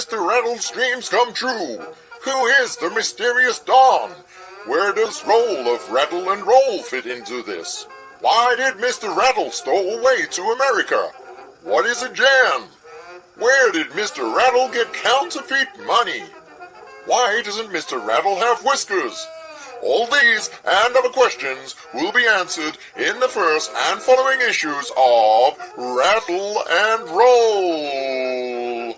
Mr. Rattle's dreams come true? Who is the mysterious Don? Where does role of Rattle and Roll fit into this? Why did Mr. Rattle stow away to America? What is a jam? Where did Mr. Rattle get counterfeit money? Why doesn't Mr. Rattle have whiskers? All these and other questions will be answered in the first and following issues of Rattle and Roll.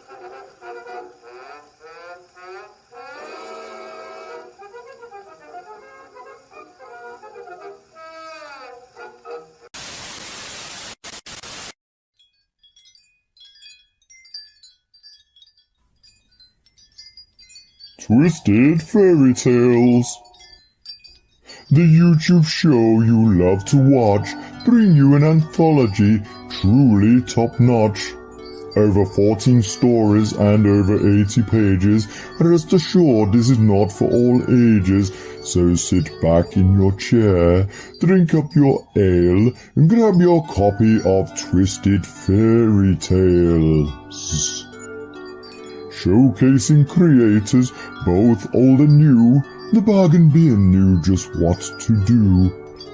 Twisted Fairy Tales. The YouTube show you love to watch bring you an anthology truly top-notch. Over 14 stories and over 80 pages. Rest assured this is not for all ages, so sit back in your chair, drink up your ale, and grab your copy of Twisted Fairy Tales. Showcasing creators, both old and new, the bargain bin knew just what to do.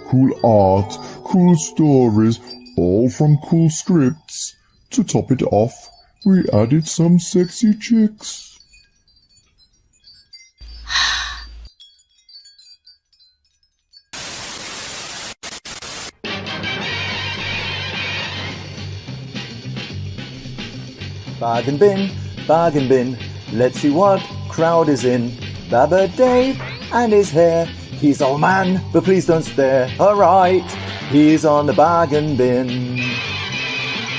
Cool art, cool stories, all from cool scripts. To top it off, we added some sexy chicks. Bargain bin, let's see what crowd is in. Baba Dave and his hair, he's old man, but please don't stare. Alright, he's on the bargain bin.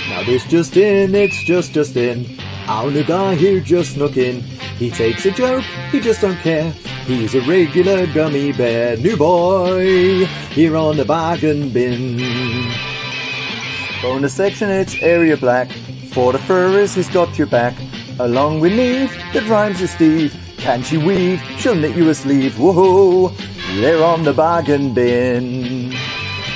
Now this just in, it's just in. Our new guy who just snuck in. He takes a joke, he just don't care. He's a regular gummy bear. New boy, here on the bargain bin. Bonus section, it's area black. For the furries, he's got your back. Along with Neve, that rhymes with Steve. Can't you weave? She'll knit you a sleeve. Whoa, they're on the bargain bin.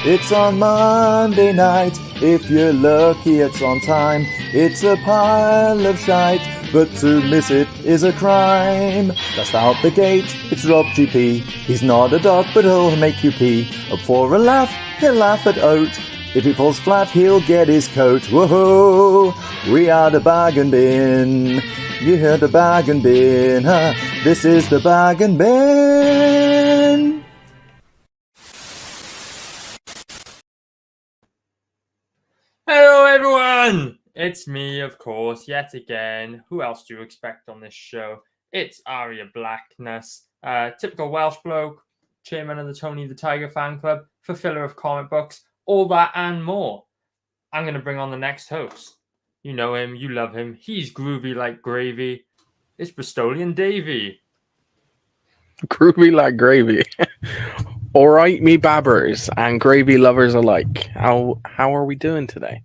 It's on Monday night. If you're lucky, it's on time. It's a pile of shite, but to miss it is a crime. Just out the gate, it's Rob GP. He's not a dog, but he'll make you pee. Up for a laugh, he'll laugh at Oat. If he falls flat, he'll get his coat. Whoa, we are the bargain bin. You heard the bargain bin, huh? This is the bargain bin. Hello everyone! It's me, of course, yet again. Who else do you expect on this show? It's Aria Blackness, typical Welsh bloke, chairman of the Tony the Tiger fan club, fulfiller of comic books, all that and more. I'm going to bring on the next host. You know him, you love him. He's groovy like gravy. It's Bristolian Davey. Groovy like gravy. All right, me babbers and gravy lovers alike. How are we doing today?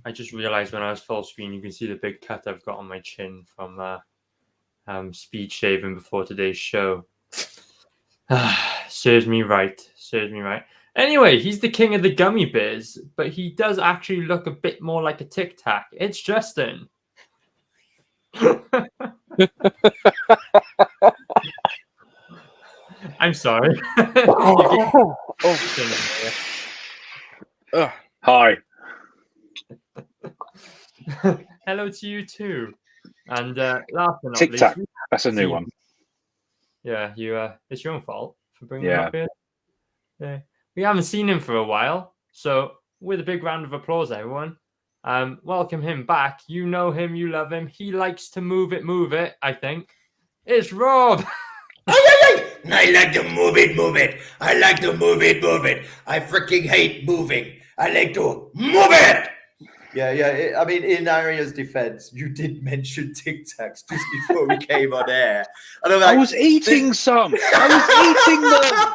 I just realized when I was full screen, you can see the big cut I've got on my chin from speed shaving before today's show. Serves me right. Anyway, he's the king of the gummy bears, but he does actually look a bit more like a Tic Tac. It's Justin. I'm sorry. Hi. Hello to you too. And last but not Tic least, Tac. That's a new one. Yeah, it's your own fault for bringing Yeah. him up here. Yeah. We haven't seen him for a while, so with a big round of applause, everyone. Welcome him back. You know him, you love him. He likes to move it, I think. It's Rob. I like to move it. I like to move it. I freaking hate moving. I like to move it. Yeah. I mean, in Aria's defense, you did mention Tic Tacs just before we came on air. And I'm like, I was eating some. I was eating them.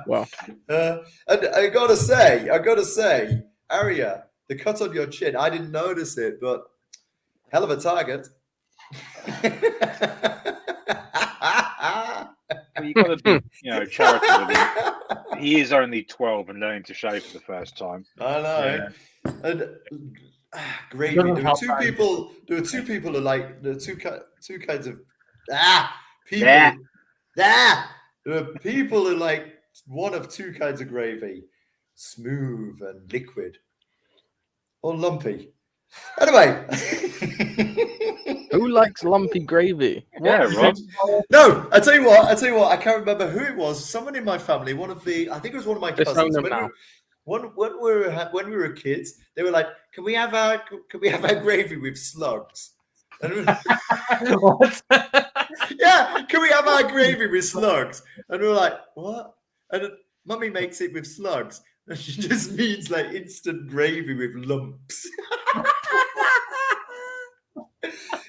Well, and I gotta say, Aria, the cut on your chin, I didn't notice it, but hell of a target. Well, you got to be, charitable with him. He is only 12 and learning to shave for the first time. I know. Yeah. And Gravy. Doesn't There were help two that. people. There were two people who like there were two kinds of people. Yeah. There were people who like one of two kinds of gravy: smooth and liquid, or lumpy. Anyway. Who likes lumpy gravy? Yeah, Rob. No, I tell you what. I can't remember who it was. Someone in my family. I think it was one of my Disown cousins. them now. When we were kids, they were like, "Can we have our gravy with slugs?" And What? yeah, can we have our gravy with slugs? And we were like, "What?" And Mummy makes it with slugs, and she just means like instant gravy with lumps.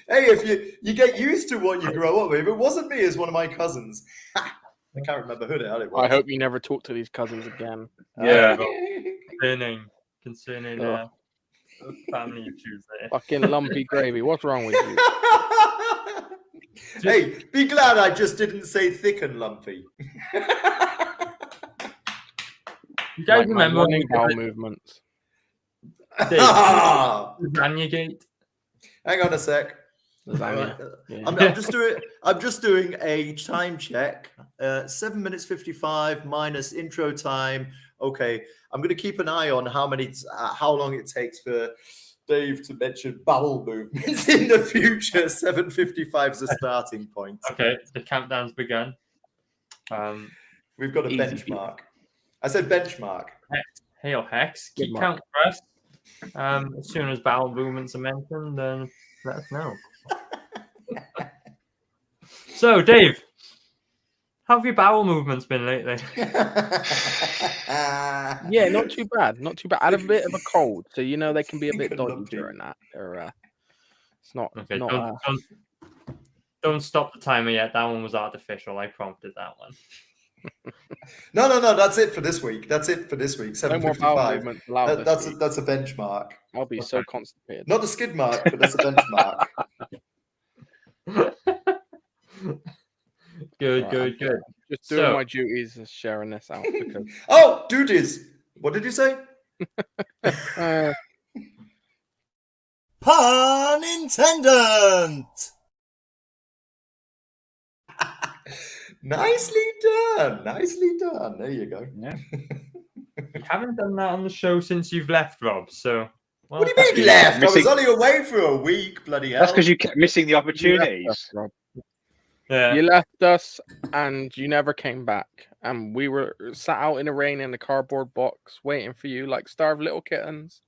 Hey, if you get used to what you grow up with, it wasn't me, as one of my cousins. I can't remember who the hell it was. I hope you never talk to these cousins again. Yeah. Concerning family issues there. Fucking lumpy gravy. What's wrong with you? Hey, be glad I just didn't say thick and lumpy. You guys Like my remember when morning we bowel did movements. Lasagna Gate? Hang on a sec. Lasagna. Yeah. I'm just doing a time check. 7 minutes 55 minus intro time. Okay, I'm going to keep an eye on how long it takes for Dave to mention bowel movements in the future. 7:55 is a starting point. Okay, the countdown's begun. We've got a Easy benchmark. I said benchmark. Hail Hex, Good keep mark. count for us. As soon as bowel movements are mentioned, then let us know. So, Dave, how have your bowel movements been lately? Yeah, not too bad. Not too bad. I had a bit of a cold, so you know they can be a bit Thick and dodgy lumpy. during that. Or it's not. Okay, not don't stop the timer yet. That one was artificial. I prompted that one. No. That's it for this week. That's it for this week. no more bowel 7:55. movements allowed. That's This week. a benchmark. I'll be so Okay. constipated. Not a skid mark, but that's a benchmark. Good. Just doing So- my duties as sharing this out because Oh, duties. What did you say? Pun intended. Nicely done. Nicely done. There you go. Yeah. You haven't done that on the show since you've left, Rob. So, What do you mean left? I was Missing- only away for a week. Bloody hell. That's because you kept missing the You left opportunities. us, Rob. Yeah. You left us and you never came back. And we were sat out in the rain in the cardboard box waiting for you like starved little kittens.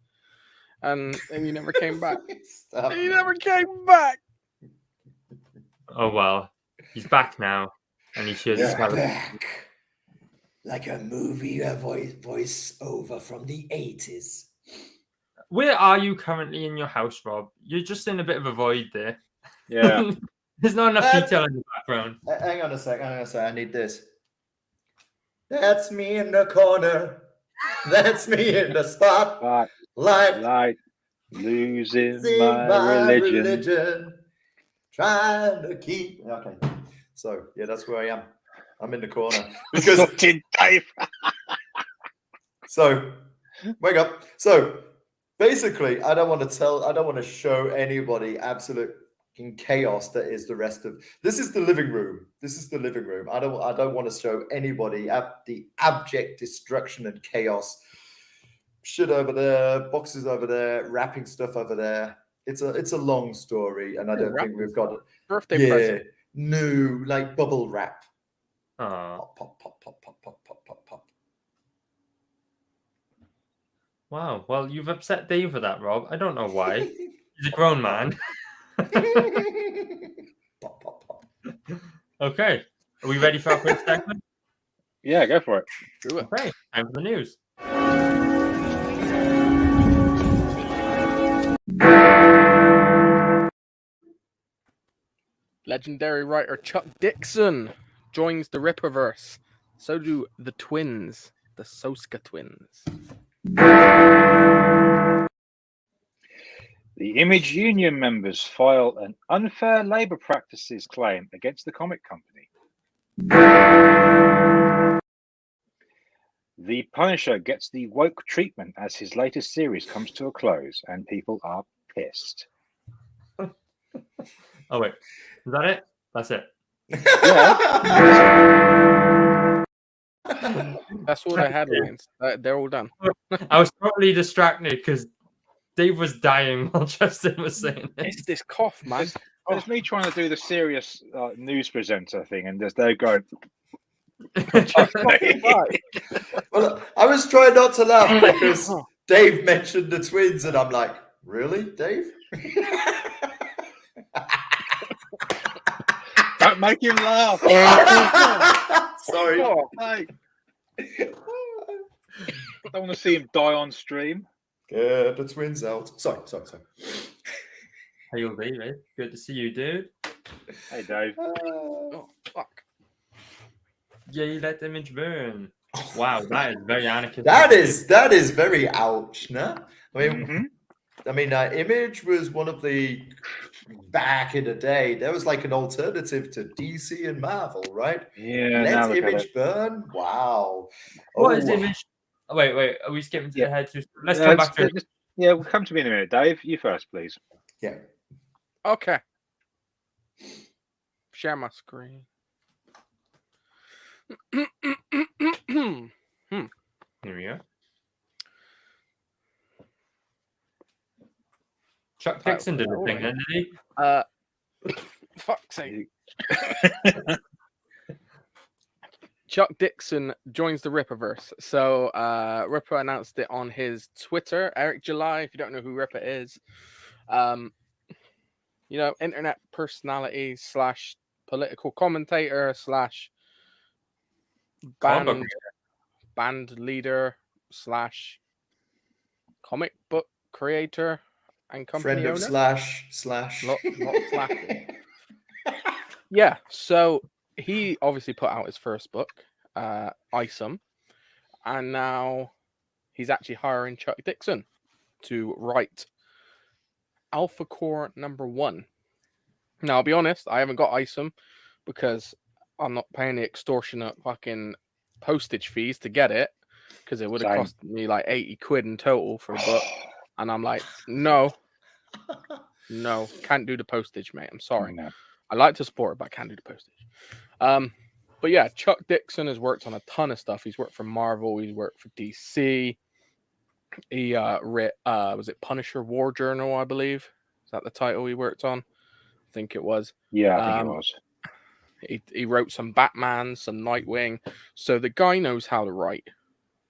And you never came back. Stop. You never came back. Oh well, he's back now, and he should You're smell it. back. Like a movie voice over from the 80s. Where are you currently in your house, Rob? You're just in a bit of a void there. Yeah. There's not enough detail in the background. Hang on a sec. I need this. That's me in the corner. That's me in the spot. But Like losing see my religion. Trying to keep. Okay. So, yeah, that's where I am. I'm in the corner. Because Fucking Dave. So, wake up. So, basically, I don't want to show anybody absolute chaos that is the rest of. This is the living room. I don't want to show anybody the abject destruction and chaos. Shit over there, boxes over there, wrapping stuff over there. It's a long story, and I don't think we've got it. Birthday present. No, like bubble wrap. Aw. Pop, pop, pop, pop, pop, pop, pop, pop, pop. Wow. Well, you've upset Dave for that, Rob. I don't know why. He's a grown man. Pop, pop, pop. Okay. Are we ready for our quick segment? Yeah, go for it. Do it. Okay. Time for the news. Legendary writer Chuck Dixon joins the Ripperverse. So do the twins, the Soska twins. The Image Union members file an unfair labour practices claim against the comic company. The Punisher gets the woke treatment as his latest series comes to a close, and people are pissed. Oh wait, is that it? That's it. That's all the headlines. They're all done. I was totally distracted because Dave was dying while Justin was saying it. It's this cough, man. It's me trying to do the serious news presenter thing, and they're going. Well, I was trying not to laugh because Dave mentioned the twins, and I'm like, really, Dave? Don't make him laugh. Sorry. Hey. I don't want to see him die on stream. Get the twins out. Sorry. Hey, baby. Good to see you, dude. Hey, Dave. Oh, fuck. Yeah, you let the image burn. Wow, that is very Anakin. That is very ouch, no? I mean, Image was one of the back in the day. There was like an alternative to DC and Marvel, right? Yeah. Let Image burn. Wow. What is Image? Oh, wait. Are we skipping to the head? Let's Yeah, come back to it. Yeah, we'll come to me in a minute, Dave. You first, please. Yeah. Okay. Share my screen. Here we go. Chuck Dixon did a thing, then, did he? Fuck's sake. Chuck Dixon joins the Rippaverse. So Ripper announced it on his Twitter. Eric July, if you don't know who Ripper is, internet personality / political commentator / band leader / comic book creator and company Friend of owner. slash. Lot slash. Yeah, so he obviously put out his first book, Isom, and now he's actually hiring Chuck Dixon to write Alpha Core #1. Now, I'll be honest, I haven't got Isom because I'm not paying the extortionate fucking postage fees to get it, because it would have cost me like 80 quid in total for a book. And I'm like, no, can't do the postage, mate. I'm sorry. No. I like to support it, but I can't do the postage. But yeah, Chuck Dixon has worked on a ton of stuff. He's worked for Marvel. He's worked for DC. He wrote, was it Punisher War Journal, I believe? Is that the title he worked on? I think it was. Yeah, I think it was. He wrote some Batman, some Nightwing. So the guy knows how to write.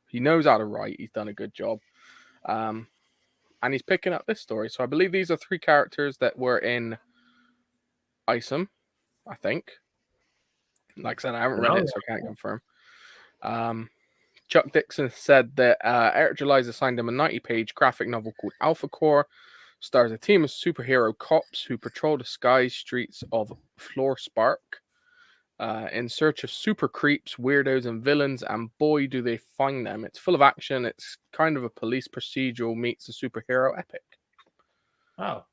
He knows how to write. He's done a good job. And he's picking up this story. So I believe these are 3 characters that were in Isom, I think. Like I said, I haven't read it, so I can't confirm. Chuck Dixon said that Eric July's assigned him a 90-page graphic novel called Alpha Core. Stars a team of superhero cops who patrol the sky streets of Floor Spark in search of super creeps, weirdos, and villains, and boy, do they find them. It's full of action. It's kind of a police procedural meets a superhero epic. Oh.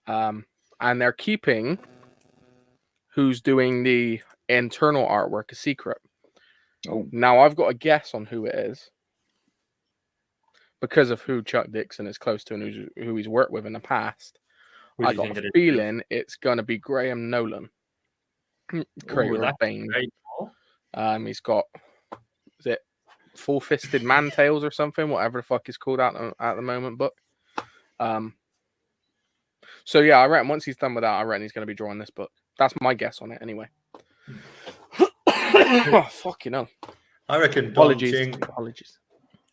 And they're keeping who's doing the internal artwork a secret. Oh. Now, I've got a guess on who it is because of who Chuck Dixon is close to and who he's worked with in the past. I got a feeling it's going to be Graham Nolan, creator of Bane. Cool. He's got, is it Full-Fisted Man Tales or something, whatever the fuck is called out at the moment, book. So yeah, I reckon once he's done with that, I reckon he's going to be drawing this book. That's my guess on it anyway. Oh, fucking hell. I reckon Apologies.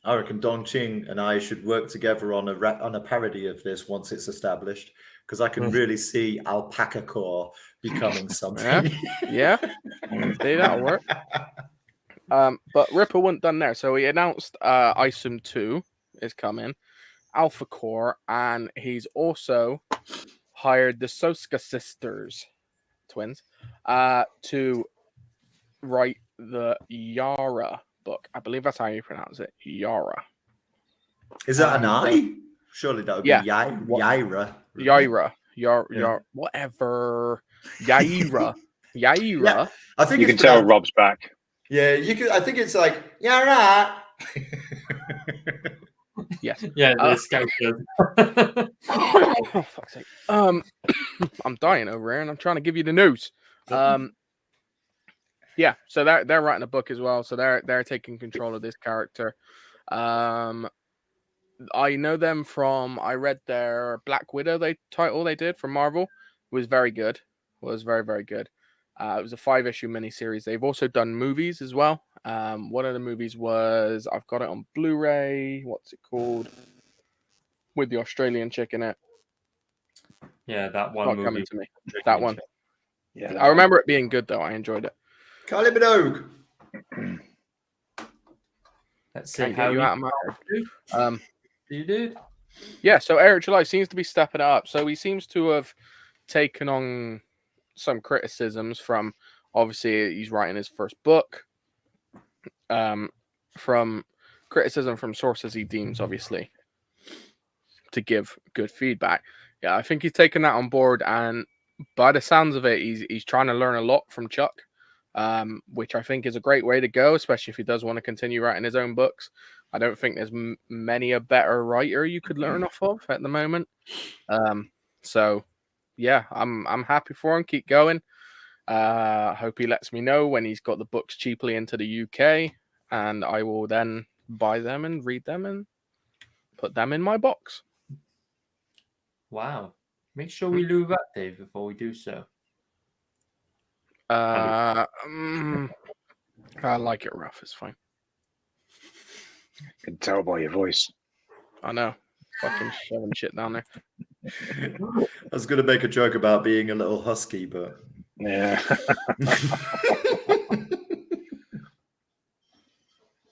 I reckon Don Ching and I should work together on a parody of this once it's established, because I can really see Alpaca Core becoming something. Yeah. See, that'll work. But Ripper wasn't done there. So he announced Isom 2 is coming, Alpha Core, and he's also hired the Soska sisters, twins, to write the Yara book. I believe that's how you pronounce it. Yara. Is that an I? Surely that would be Yaira. Yaira. Whatever. Yaira. Yeah, I think you can tell Rob's back. Yeah, you can. I think it's like Yara. Yes. Yeah, the scout does. Oh, fuck's sake. I'm dying over here, and I'm trying to give you the news. Yeah, so they're writing a book as well, so they're taking control of this character. I know them from, I read their Black Widow title they did from Marvel. It was very good. Was very, very good. It was a 5-issue miniseries. They've also done movies as well. One of the movies was, I've got it on Blu-ray. What's it called? With the Australian chick in it. Yeah, that one Not movie. coming to me. That one. Yeah, I remember it being good though. I enjoyed it. Kylie Minogue. Let's see Can't how get you out of my head. you did. Yeah, so Eric July seems to be stepping it up. So he seems to have taken on some criticisms from, obviously he's writing his first book, from criticism from sources he deems obviously to give good feedback. Yeah, I think he's taken that on board, and by the sounds of it, he's trying to learn a lot from Chuck, which I think is a great way to go, especially if he does want to continue writing his own books. I don't think there's many a better writer you could learn off of at the moment. So yeah, I'm happy for him. Keep going. Hope he lets me know when he's got the books cheaply into the UK, and I will then buy them and read them and put them in my box. Wow. Make sure we do that, Dave, before we do so. I like it rough. It's fine. can tell by your voice. I know. Fucking shoving shit down there. I was going to make a joke about being a little husky, but Yeah.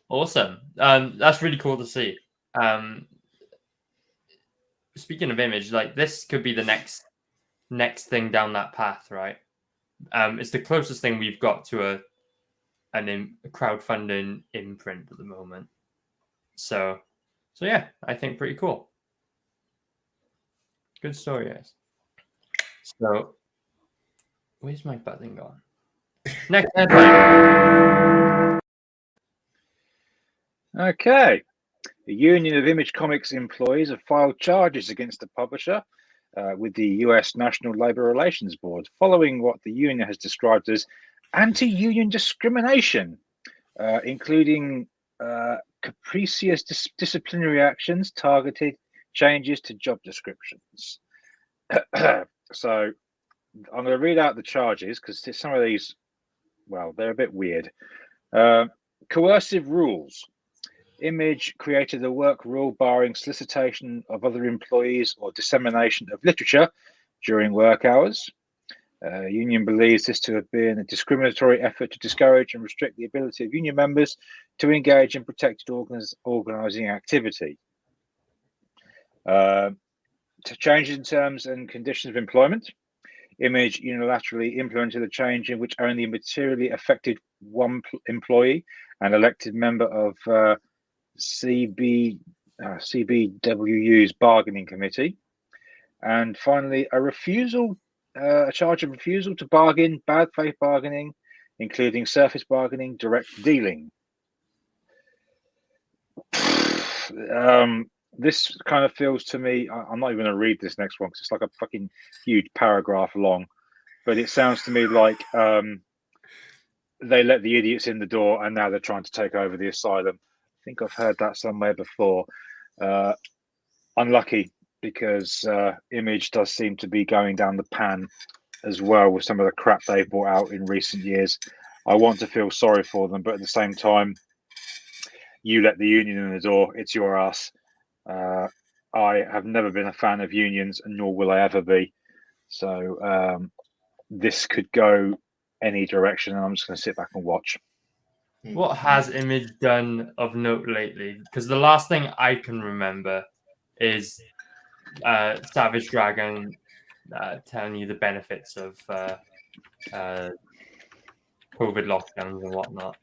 Awesome. That's really cool to see. Speaking of Image, like this could be the next thing down that path, right? It's the closest thing we've got to a crowdfunding imprint at the moment. So yeah, I think pretty cool. Good story, guys. So, where's my button gone? Next headline. Okay. The Union of Image Comics employees have filed charges against the publisher with the US National Labor Relations Board following what the union has described as anti-union discrimination, including capricious disciplinary actions, targeted changes to job descriptions. So I'm going to read out the charges because some of these, well, they're a bit weird. Coercive rules. Image created a work rule barring solicitation of other employees or dissemination of literature during work hours. Union believes this to have been a discriminatory effort to discourage and restrict the ability of union members to engage in protected organising activity. To changes in terms and conditions of employment. Image unilaterally implemented a change in which only materially affected one employee, an elected member of CBWU's bargaining committee. And finally, a charge of refusal to bargain, bad faith bargaining, including surface bargaining, direct dealing. This kind of feels to me, I'm not even going to read this next one because it's like a fucking huge paragraph long, but it sounds to me like they let the idiots in the door and now they're trying to take over the asylum. I think I've heard that somewhere before. Unlucky, because Image does seem to be going down the pan as well with some of the crap they've brought out in recent years. I want to feel sorry for them, but at the same time, you let the union in the door, it's your ass. I have never been a fan of unions, and nor will I ever be. So this could go any direction, and I'm just going to sit back and watch. What has Image done of note lately? Because the last thing I can remember is Savage Dragon telling you the benefits of COVID lockdowns and whatnot.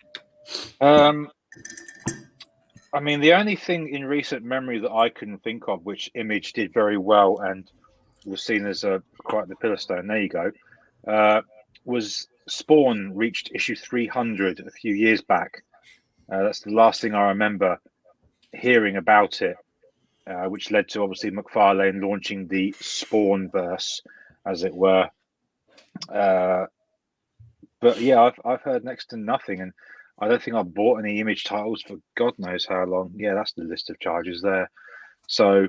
I mean, the only thing in recent memory that I can think of, which Image did very well and was seen as quite the pillar stone, there you go, was Spawn reached issue 300 a few years back. That's the last thing I remember hearing about it, which led to obviously McFarlane launching the Spawn verse, as it were. But yeah, I've heard next to nothing, and I don't think I've bought any Image titles for God knows how long. Yeah, that's the list of charges there. So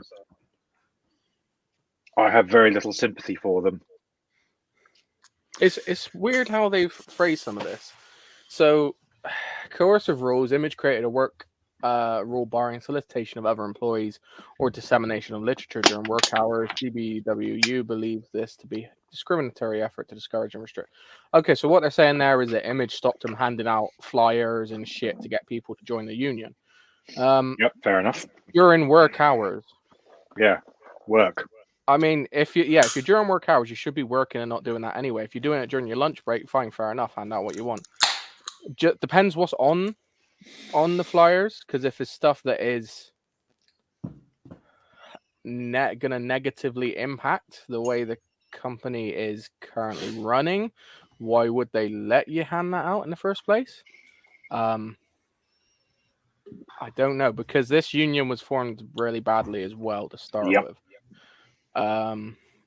I have very little sympathy for them. It's weird how they've phrased some of this. So, coercive rules. Image created a work rule barring solicitation of other employees or dissemination of literature during work hours. CBWU believes this to be a discriminatory effort to discourage and restrict. Okay, so what they're saying there is that Image stopped them handing out flyers and shit to get people to join the union. Yep, fair enough. During work hours. Yeah, work. I mean, if you're during work hours, you should be working and not doing that anyway. If you're doing it during your lunch break, fine, fair enough. Hand out what you want. Depends what's on the flyers, because if it's stuff that is gonna negatively impact the way the company is currently running, why would they let you hand that out in the first place? I don't know, because this union was formed really badly as well to start with.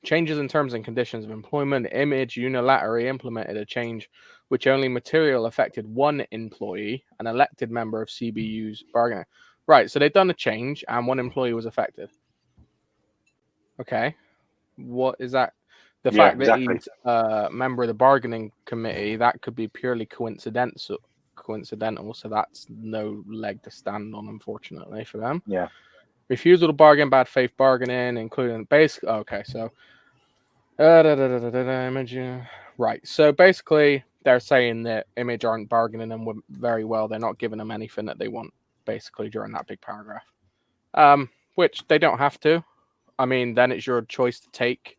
Changes in terms and conditions of employment. Image unilaterally implemented a change which only material affected one employee, an elected member of CBU's bargaining. Right, so they've done a change and one employee was affected. Okay. What is that? The fact that he's a member of the bargaining committee, that could be purely coincidental, so that's no leg to stand on, unfortunately, for them. Yeah. Refusal to bargain, bad faith bargaining, including basic. Okay, so right. So basically, they're saying that Image aren't bargaining them very well. They're not giving them anything that they want, basically, during that big paragraph. Which they don't have to. I mean, then it's your choice to take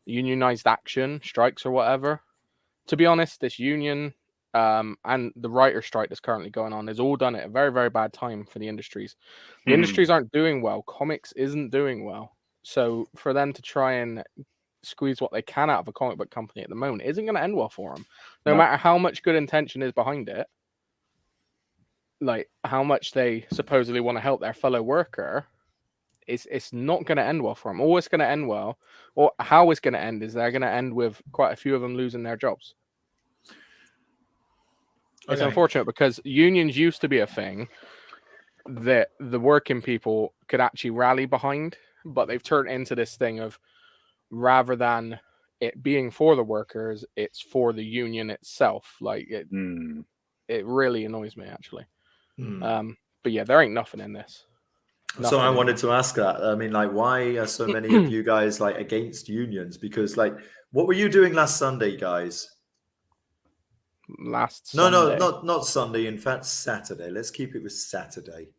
unionized action, strikes or whatever. To be honest, this union and the writer strike that's currently going on is all done at a very, very bad time for the industries. The industries aren't doing well. Comics isn't doing well. So for them to try and squeeze what they can out of a comic book company at the moment isn't going to end well for them. No matter how much good intention is behind it, like how much they supposedly want to help their fellow worker, it's not going to end well for them. All it's going to end well, or how it's going to end, is they're going to end with quite a few of them losing their jobs. Okay. It's unfortunate because unions used to be a thing that the working people could actually rally behind, but they've turned into this thing of, rather than it being for the workers, it's for the union itself. Like it really annoys me, actually. But yeah, there ain't nothing in this. So I wanted to ask that. I mean, like, why are so many of you guys like against unions? Because, like, what were you doing last Sunday, guys? Sunday. No, not Sunday. In fact, Saturday. Let's keep it with Saturday.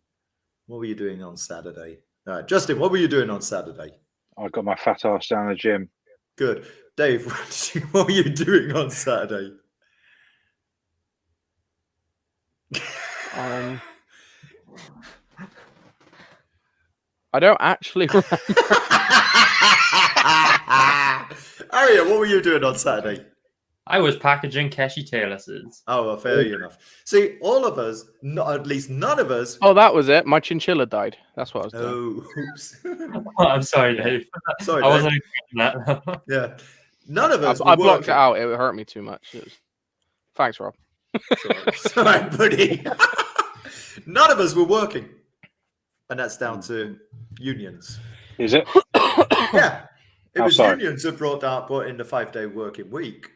What were you doing on Saturday? All right, Justin, what were you doing on Saturday? I got my fat ass down the gym. Good. Dave, what were you doing on Saturday? I don't actually remember. Aria, what were you doing on Saturday? I was packaging Keshi Taylor's. Oh, well, fair enough. See, all of us, at least none of us. Oh, that was it. My chinchilla died. That's what I was doing. Oh, oops. Oh, I'm sorry, Dave. Sorry, I wasn't expecting that. Yeah. None of us. I blocked it out. It hurt me too much. Thanks, Rob. Sorry, buddy. None of us were working. And that's down to unions. Is it? Yeah. It was unions that brought in the 5-day working week.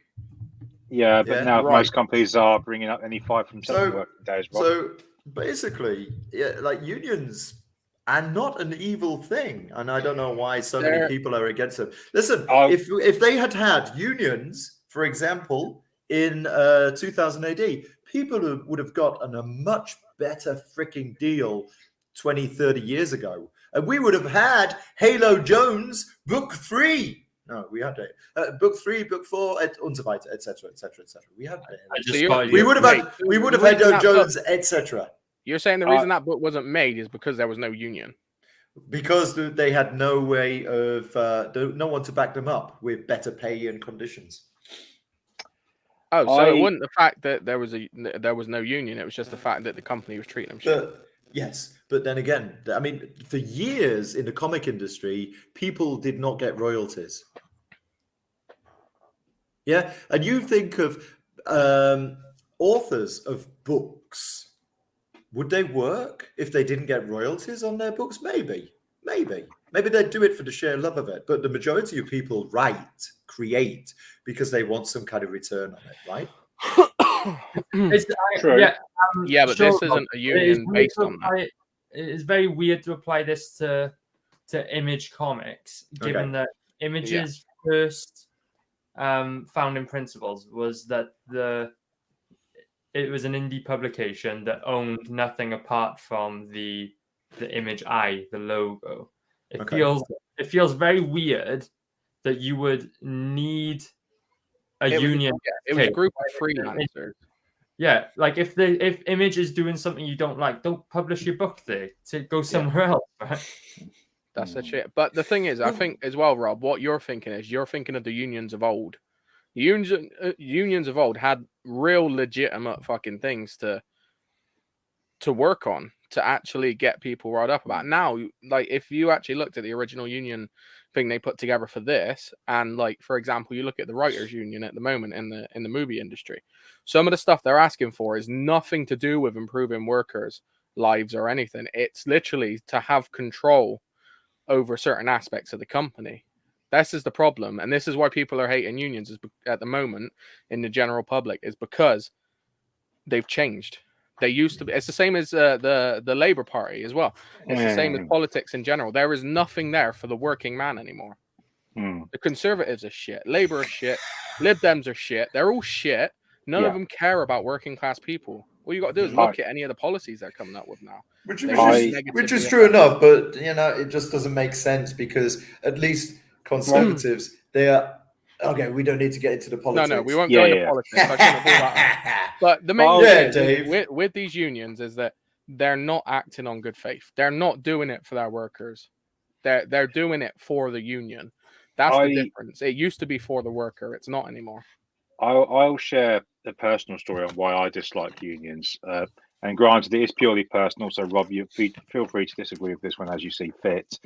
Yeah, but now most companies are bringing up any 5 from 7 working days. Rob. So basically, like unions are not an evil thing, and I don't know why so many people are against them. Listen, if they had unions, for example, in 2000 AD, people would have gotten a much better freaking deal 20, 30 years ago, and we would have had Halo Jones Book 3. No, we had Book 3, Book 4, and so weiter, etc., etc., etc. We had we would have had Halo Jones, etc. You're saying the reason that book wasn't made is because there was no union? Because they had no way of no one to back them up with better pay and conditions. Oh, so it wasn't the fact that there was no union. It was just the fact that the company was treating them shit. Yes, but then again, I mean, for years in the comic industry, people did not get royalties. Yeah, and you think of authors of books. Would they work if they didn't get royalties on their books? Maybe they'd do it for the sheer love of it. But the majority of people create because they want some kind of return on it, right? True. Yeah, but this isn't a union based on that. It is very weird to apply this to Image Comics, given that Image's first founding principles was that it was an indie publication that owned nothing apart from the Image eye, the logo. It feels very weird that you would need a union. It was a group of freelancers. Yeah, like if Image is doing something you don't like, don't publish your book there. To go somewhere else, right? That's the shit. But the thing is, I think as well, Rob, what you're thinking of the unions of old. Unions of old had real legitimate fucking things to work on, to actually get people riled up about. Now, like if you actually looked at the original union thing they put together for this, and like for example, you look at the writers' union at the moment in the movie industry, some of the stuff they're asking for is nothing to do with improving workers' lives or anything. It's literally to have control over certain aspects of the company. This is the problem, and this is why people are hating unions at the moment in the general public, is because they've changed. They used to be. It's the same as the Labour Party as well. It's the same as politics in general. There is nothing there for the working man anymore. The Conservatives are shit. Labour are shit. Lib Dems are shit. They're all shit. None of them care about working class people. All you got to do is look at any of the policies they're coming up with now. Which is true enough, but you know, it just doesn't make sense because at least Conservatives, they are okay. We don't need to get into the politics. No, we won't go into politics. I shouldn't have brought that up. But the main thing is, with these unions is that they're not acting on good faith. They're not doing it for their workers. They're doing it for the union. That's the difference. It used to be for the worker. It's not anymore. I'll share a personal story on why I dislike unions. And granted, it is purely personal. So, Rob, you feel free to disagree with this one as you see fit.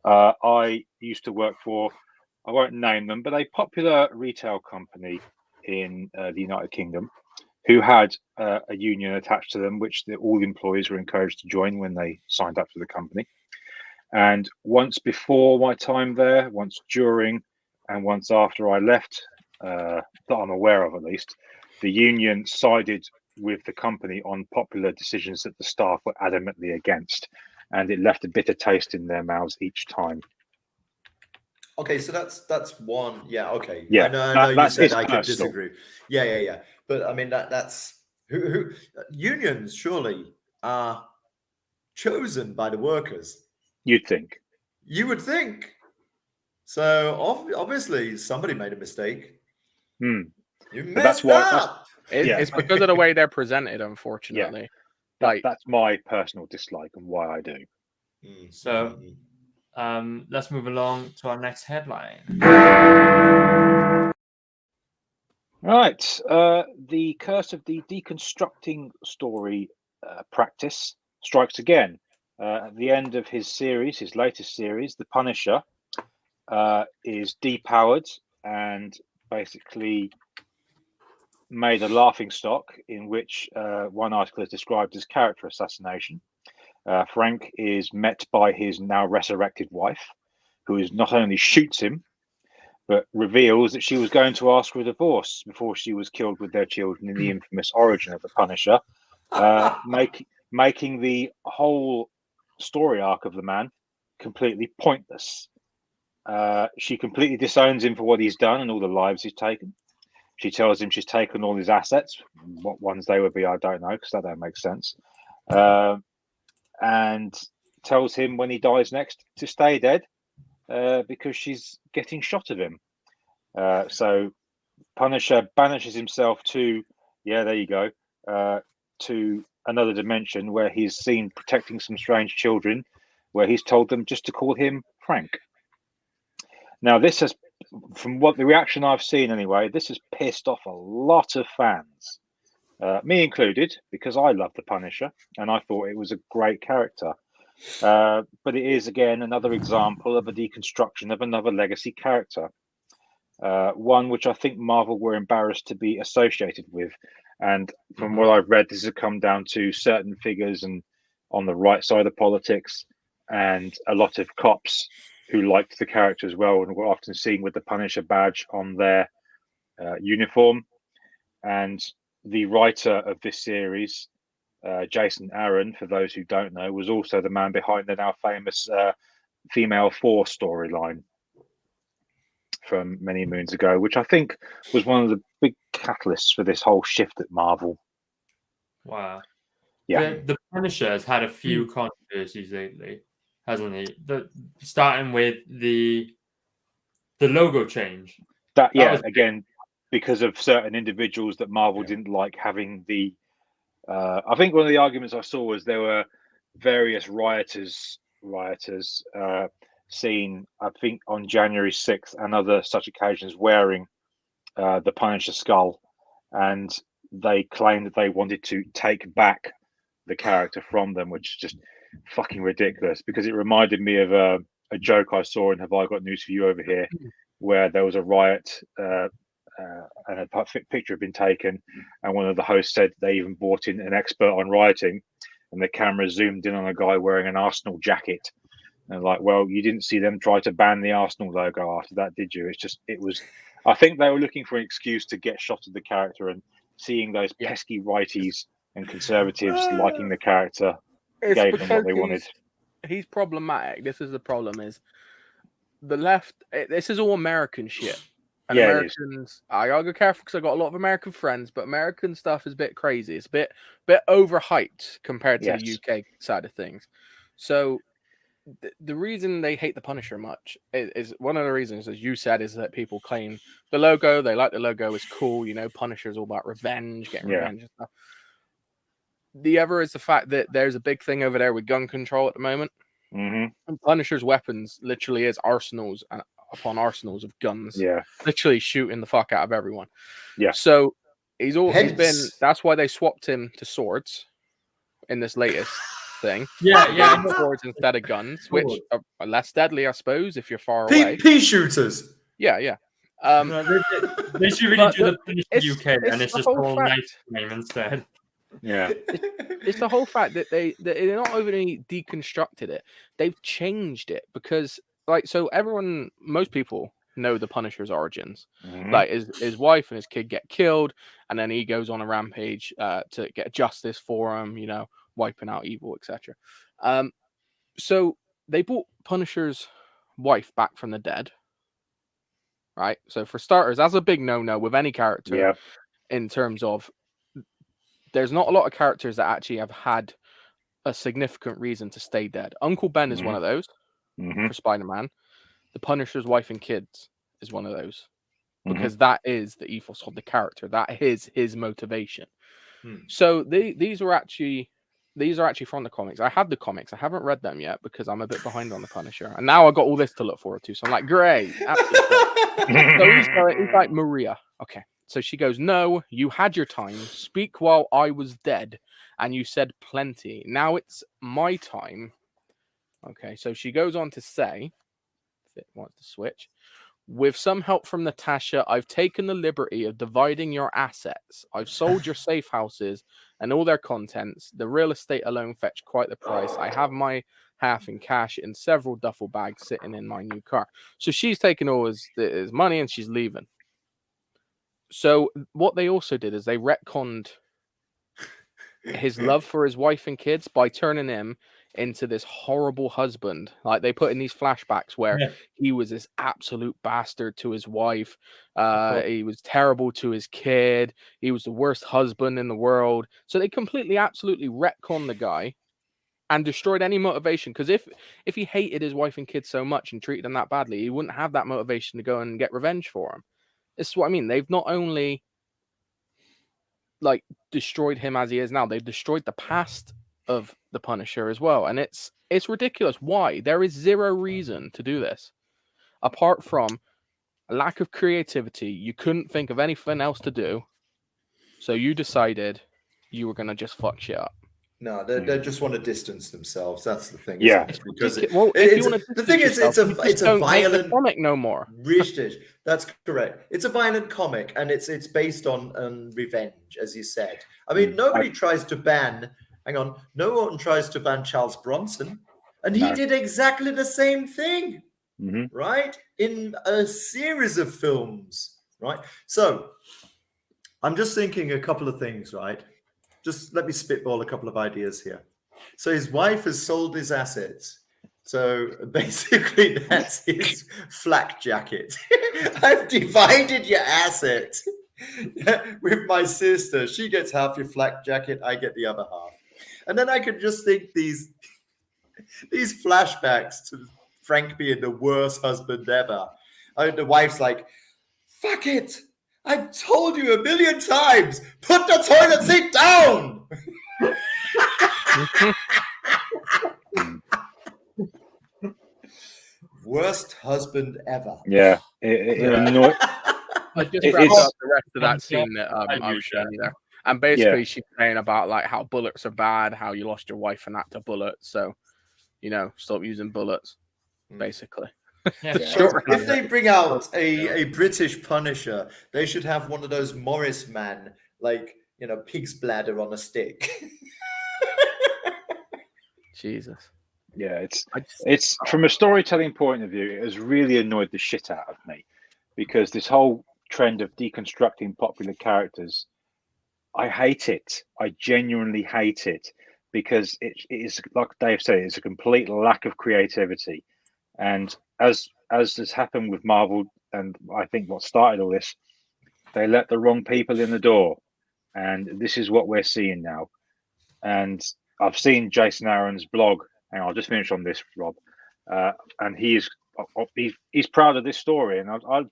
I used to work for, I won't name them, but a popular retail company in the United Kingdom who had a union attached to them, which all employees were encouraged to join when they signed up for the company. And once before my time there, once during, and once after I left, that I'm aware of at least, the union sided with the company on popular decisions that the staff were adamantly against, and it left a bitter taste in their mouths each time. Okay, so that's one. Yeah, okay. Yeah, I know you said I could disagree. Yeah. But I mean that's who unions surely are chosen by the workers. You'd think. You would think. So obviously somebody made a mistake. You messed up. It's because of the way they're presented, unfortunately. Yeah. That's my personal dislike and why I do. So let's move along to our next headline. Right. The curse of the deconstructing story practice strikes again. At the end of his latest series, The Punisher is depowered and basically made a laughingstock in which one article is described as character assassination. Frank is met by his now resurrected wife, who is not only shoots him, but reveals that she was going to ask for a divorce before she was killed with their children in the infamous origin of the Punisher, making the whole story arc of the man completely pointless. She completely disowns him for what he's done and all the lives he's taken. She tells him she's taken all his assets. What ones they would be, I don't know, because that don't make sense. And tells him when he dies next to stay dead because she's getting shot of him. So Punisher banishes himself to, there you go, to another dimension where he's seen protecting some strange children, where he's told them just to call him Frank. Now, this has from what the reaction I've seen anyway, this has pissed off a lot of fans, me included, because I love the Punisher and I thought it was a great character. But it is again another example of a deconstruction of another legacy character, one which I think Marvel were embarrassed to be associated with. And from what I've read, this has come down to certain figures and on the right side of politics, and a lot of cops who liked the character as well, and were often seen with the Punisher badge on their uniform. And the writer of this series, Jason Aaron, for those who don't know, was also the man behind the now famous Female 4 storyline from many moons ago, which I think was one of the big catalysts for this whole shift at Marvel. Wow. Yeah. The Punisher has had a few controversies lately, hasn't he? Starting with the logo change. That was again because of certain individuals that Marvel didn't like having the. I think one of the arguments I saw was there were various rioters seen, I think, on January 6th and other such occasions wearing the Punisher skull, and they claimed that they wanted to take back the character from them, which is just fucking ridiculous, because it reminded me of a joke I saw in Have I Got News for You Over Here, where there was a riot and a picture had been taken, and one of the hosts said they even brought in an expert on rioting, and the camera zoomed in on a guy wearing an Arsenal jacket. And like, well, you didn't see them try to ban the Arsenal logo after that, did you? I think they were looking for an excuse to get shot of the character, and seeing those pesky righties and conservatives liking the character gave them what they wanted. He's problematic. This is the problem: is the left. This is all American shit. And Americans, I gotta go careful because I got a lot of American friends, but American stuff is a bit crazy. It's a bit overhyped compared to the UK side of things. So the reason they hate the Punisher much is one of the reasons, as you said, is that people claim the logo. They like the logo. It's cool. You know, Punisher's all about revenge, getting revenge and stuff. The other is the fact that there's a big thing over there with gun control at the moment. And Punisher's weapons literally is arsenals upon arsenals of guns. Literally shooting the fuck out of everyone. So he's been. That's why they swapped him to swords in this latest thing. Swords instead of guns, which are less deadly, I suppose, if you're far away. Pea shooters. Yeah. They should really do the Punisher UK, and it's just all nice name instead. It's the whole fact that they're not only deconstructed it, they've changed it, because most people know the Punisher's origins. Like his wife and his kid get killed, and then he goes on a rampage to get justice for him, you know, wiping out evil, etc. So they brought Punisher's wife back from the dead, right? So for starters, that's a big no-no with any character in terms of there's not a lot of characters that actually have had a significant reason to stay dead. Uncle Ben is one of those for Spider-Man. The Punisher's wife and kids is one of those, because that is the ethos of the character. That is his motivation. So these are actually from the comics. I have the comics. I haven't read them yet because I'm a bit behind on the Punisher, and now I got all this to look forward to. So I'm like, great, absolutely. So he's like, Maria. Okay. So she goes, no, you had your time. Speak while I was dead. And you said plenty. Now it's my time. Okay, so she goes on to say, if it wants to switch, with some help from Natasha, I've taken the liberty of dividing your assets. I've sold your safe houses and all their contents. The real estate alone fetched quite the price. I have my half in cash in several duffel bags sitting in my new car. So she's taking all his money and she's leaving. So what they also did is they retconned his love for his wife and kids by turning him into this horrible husband. Like they put in these flashbacks where he was this absolute bastard to his wife. He was terrible to his kid. He was the worst husband in the world. So they completely, absolutely retconned the guy and destroyed any motivation. Because if he hated his wife and kids so much and treated them that badly, he wouldn't have that motivation to go and get revenge for him. This is what I mean. They've not only destroyed him as he is now, they've destroyed the past of the Punisher as well. And it's ridiculous. Why? There is zero reason to do this apart from a lack of creativity. You couldn't think of anything else to do, so you decided you were gonna just fuck shit up. No, they just want to distance themselves. That's the thing. Yeah. Isn't it? Because If you want to, the thing is, it's a violent comic no more. Richtig. That's correct. It's a violent comic, and it's based on revenge, as you said. I mean, nobody tries to ban. Hang on, no one tries to ban Charles Bronson, and he did exactly the same thing, right? In a series of films, right? So, I'm just thinking a couple of things, right? Just let me spitball a couple of ideas here. So his wife has sold his assets. So basically that's his flak jacket. I've divided your asset with my sister. She gets half your flak jacket. I get the other half. And then I could just think these flashbacks to Frank being the worst husband ever. The wife's like, fuck it. I've told you 1 million times, put the toilet seat down. Worst husband ever. Yeah. It annoyed. I just wrapped up the rest of that scene that I was showing you there. And basically she's saying about like how bullets are bad, how you lost your wife and that to bullets. So, stop using bullets, basically. Yeah. If they bring out a British Punisher, they should have one of those Morris man, like, pig's bladder on a stick. Jesus. Yeah, it's from a storytelling point of view, it has really annoyed the shit out of me, because this whole trend of deconstructing popular characters, I hate it. I genuinely hate it, because it is, like Dave said, it's a complete lack of creativity. And as has happened with Marvel, and I think what started all this, they let the wrong people in the door, and this is what we're seeing now. And I've seen Jason Aaron's blog, and I'll just finish on this, Rob. And he's proud of this story, and I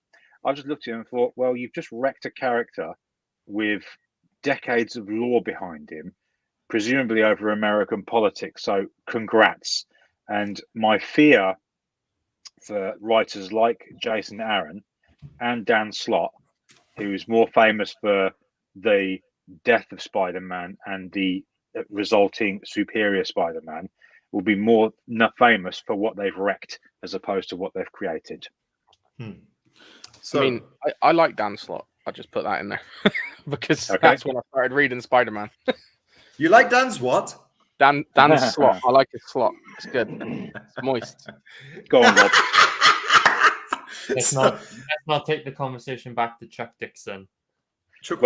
just looked at him and thought, well, you've just wrecked a character with decades of lore behind him, presumably over American politics. So congrats. And my fear for writers like Jason Aaron and Dan Slott, who's more famous for the death of Spider-Man and the resulting superior Spider-Man, will be more famous for what they've wrecked as opposed to what they've created. So, I mean, I like Dan Slott. I just put that in there because that's when I started reading Spider-Man. You like Dan's what? Dan's slot. I like his slot. It's good. It's moist. Go on, Rob. Let's not take the conversation back to Chuck Dixon. Chuck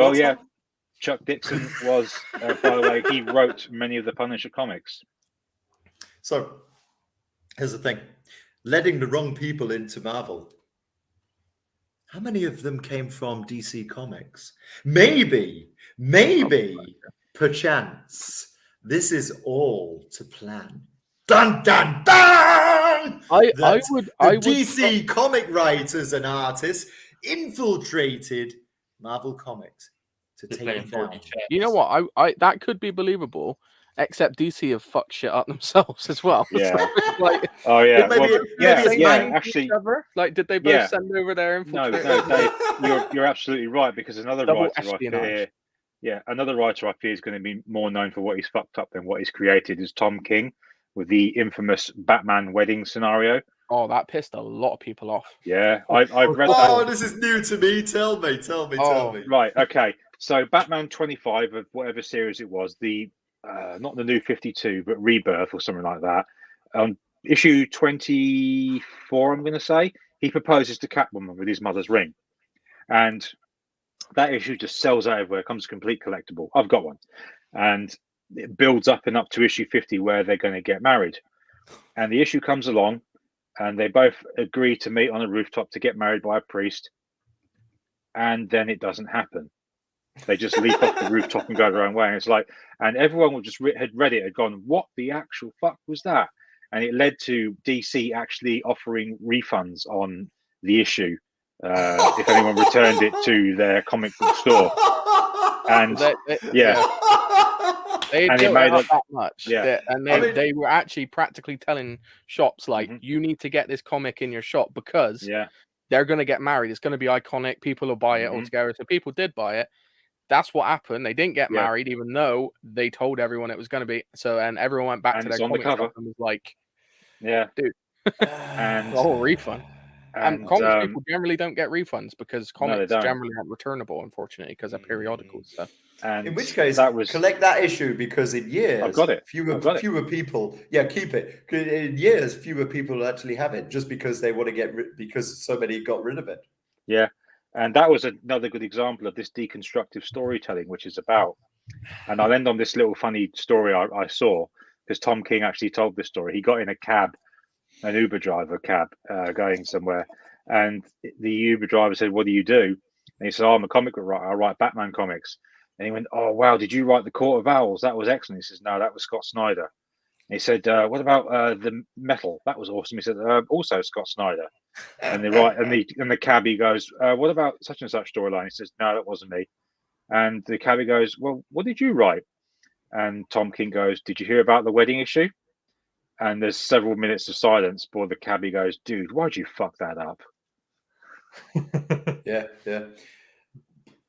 Dixon was, by the way, he wrote many of the Punisher comics. So, here's the thing. Letting the wrong people into Marvel. How many of them came from DC Comics? Maybe, perchance, this is all to plan. Dun, dun, dun! DC comic writers and artists infiltrated Marvel Comics to take it down. You know what? I that could be believable, except DC have fucked shit up themselves as well. Yeah. Actually, like, did they both send over their infiltrators? No, Dave, you're absolutely right, because another writer I fear is going to be more known for what he's fucked up than what he's created is Tom King, with the infamous Batman wedding scenario. Oh, that pissed a lot of people off. Yeah, I've read that. Oh, this is new to me. Tell me. Right, okay. So Batman 25 of whatever series it was, the not the New 52, but Rebirth or something like that. Issue 24, I'm going to say, he proposes to Catwoman with his mother's ring. And that issue just sells out everywhere. It comes a complete collectible. I've got one. And it builds up and up to issue 50 where they're going to get married. And the issue comes along, and they both agree to meet on a rooftop to get married by a priest. And then it doesn't happen. They just leap off the rooftop and go their own way. And it's like, and everyone would just had read it, had gone, what the actual fuck was that? And it led to DC actually offering refunds on the issue if anyone returned it to their comic book store. And they didn't made that much. Yeah, and they were actually practically telling shops like, you need to get this comic in your shop because they're going to get married. It's going to be iconic. People will buy it altogether. So people did buy it. That's what happened. They didn't get married, even though they told everyone it was going to be. So, and everyone went back to their comic shop and was like, dude, and the whole refund. And comics people generally don't get refunds because comics don't. generally aren't returnable, unfortunately, because they're periodicals. So. And in which case, collect that issue because in years, I've got it. Fewer people, keep it. In years, fewer people actually have it just because they want to because so many got rid of it. Yeah, and that was another good example of this deconstructive storytelling, which is about. And I'll end on this little funny story I saw because Tom King actually told this story. He got in a cab, an Uber driver cab, going somewhere, and the Uber driver said, "What do you do?" And he said, "Oh, I'm a comic book writer. I write Batman comics." And he went, "Oh, wow, did you write The Court of Owls? That was excellent." He says, "No, that was Scott Snyder." And he said, "What about The Metal? That was awesome." He said, "Also Scott Snyder." And the cabbie goes, "What about such and such storyline?" He says, "No, that wasn't me." And the cabbie goes, "Well, what did you write?" And Tom King goes, "Did you hear about the wedding issue?" And there's several minutes of silence before the cabbie goes, "Dude, why'd you fuck that up?" Yeah.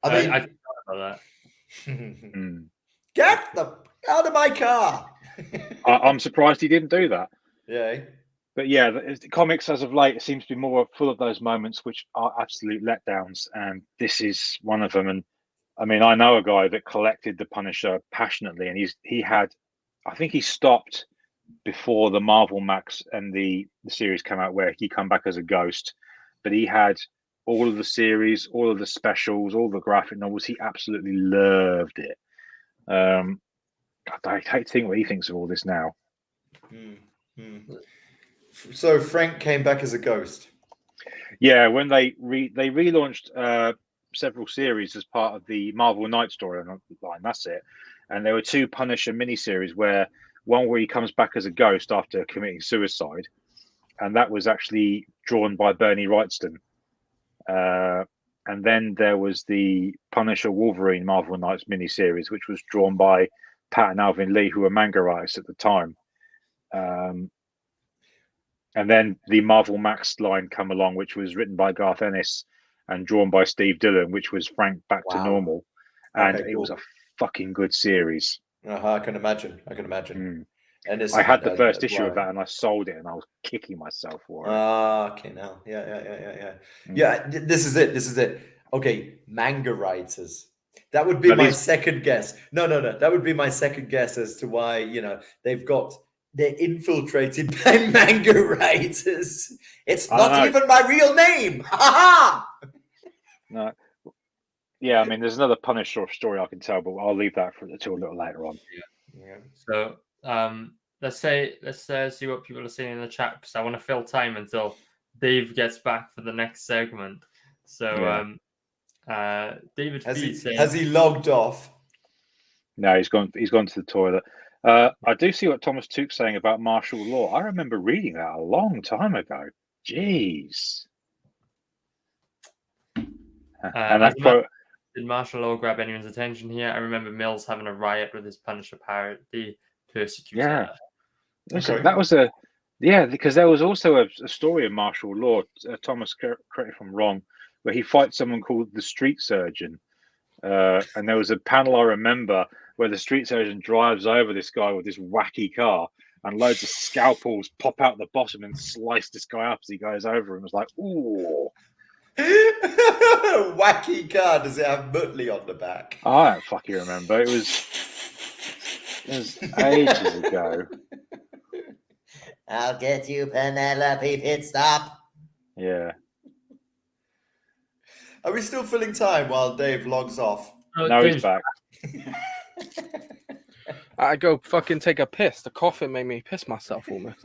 I forgot about that. Get the out of my car. I'm surprised he didn't do that. Yeah. But yeah, the comics as of late seems to be more full of those moments which are absolute letdowns, and this is one of them. And I mean, I know a guy that collected the Punisher passionately, and I think he stopped before the Marvel Max and the series came out where he come back as a ghost, but he had all of the series, all of the specials, all the graphic novels. He absolutely loved it. I hate to think what he thinks of all this now. So Frank came back as a ghost. Yeah, when they relaunched several series as part of the Marvel Knight storyline. That's it. And there were 2 Punisher miniseries where he comes back as a ghost after committing suicide, and that was actually drawn by Bernie Wrightson. And then there was the Punisher Wolverine Marvel Knights miniseries, which was drawn by Pat and Alvin Lee, who were manga writers at the time. And then the Marvel Max line come along, which was written by Garth Ennis and drawn by Steve Dillon, which was Frank back to normal. And it was a fucking good series. I can imagine. And I had the first issue of that, and I sold it, and I was kicking myself for it. Okay, now, yeah. This is it. Okay, manga writers. That would be my second guess. No. That would be my second guess as to why they're infiltrated by manga writers. It's not even my real name. Ha ha! No. Yeah, I mean, there's another Punisher story I can tell, but I'll leave that until a little later on. Yeah. So let's see what people are saying in the chat, because I want to fill time until Dave gets back for the next segment. So David has he logged off? No, he's gone to the toilet. I do see what Thomas Tuke's saying about martial law. I remember reading that a long time ago. Jeez. And that quote. Did martial law grab anyone's attention here? I remember Mills having a riot with his Punisher parody, Persecutor. Yeah, that was because there was also a story of martial law. Thomas, correct if I'm wrong, where he fights someone called the Street Surgeon, and there was a panel I remember where the Street Surgeon drives over this guy with this wacky car, and loads of scalpels pop out the bottom and slice this guy up as he goes over him. It was like, ooh. Wacky car. Does it have Muttley on the back? I don't fucking remember. It was ages ago. I'll get you, Penelope. Pit stop. Yeah. Are we still filling time while Dave logs off? No, he's back. I go fucking take a piss. The coughing made me piss myself almost.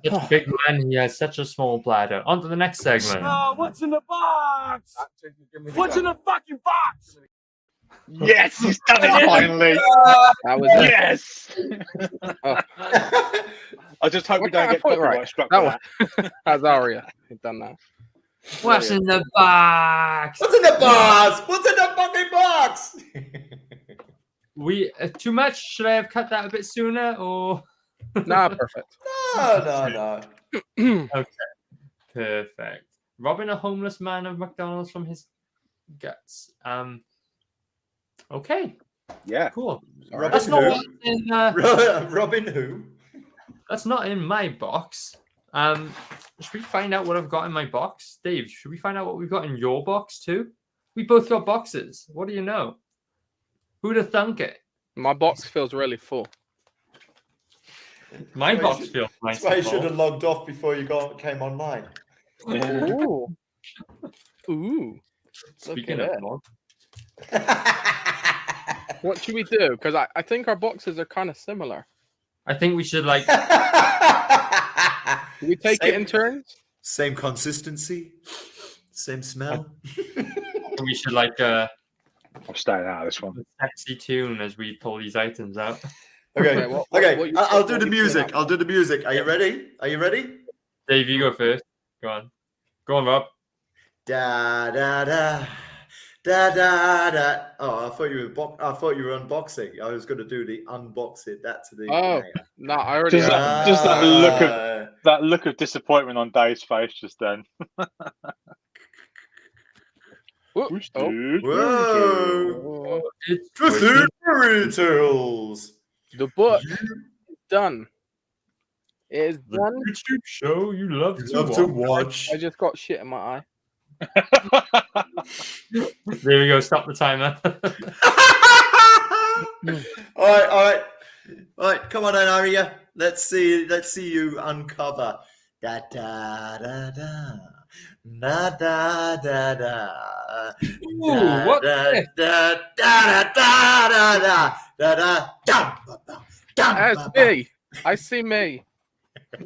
Such a big man, he has such a small bladder. On to the next segment. Oh, what's in the box? What's in the fucking box? Yes, he's done it finally. That was it. Yes. I just hope we don't get copyright struck. That's Aria. He's done that. What's in the box? What's in the box? What's in the fucking box? We too much? Should I have cut that a bit sooner, or? Nah, perfect. No. Okay, perfect. robbing a homeless man of McDonald's from his guts. Okay, Yeah. cool. Robin That's not who? what's in. Robin who? That's not in my box. Should we find out what I've got in my box, Dave? Should we find out what we've got in your box too? We both got boxes. What do you know? Who'd have thunk it? My box feels really full. My That's why box you should- feels nice. That's why you and should full. have logged off before you came online. Ooh. Ooh. Speaking Look of at log, What should we do? Because I think our boxes are kind of similar. I think we should like. Do we take it in turns? Same consistency, same smell. We should like a I'm staying out of this one. sexy tune as we pull these items out. Okay, Okay, what you- I'll do what the you music. doing? I'll do the music. Are you ready? Are you ready? Dave, you go first. Go on, Rob. Da da da. Da da da. Oh, I thought you were unboxing. I was going to do the unboxing. That's the. Oh, no, I already Just have. just Ah. that look of disappointment on Dave's face just then. Whoop. Oh. Whoa! It's Fairy tales. The book is done. It is the done. YouTube show you love to Love to watch. watch. I just got shit in my eye. There we go. Stop the timer. all right. Come on, then, Aria. Let's see you uncover. Da da da da. Da da da da. Ooh, what Da this? da da da da da da da da. That's me. I see me.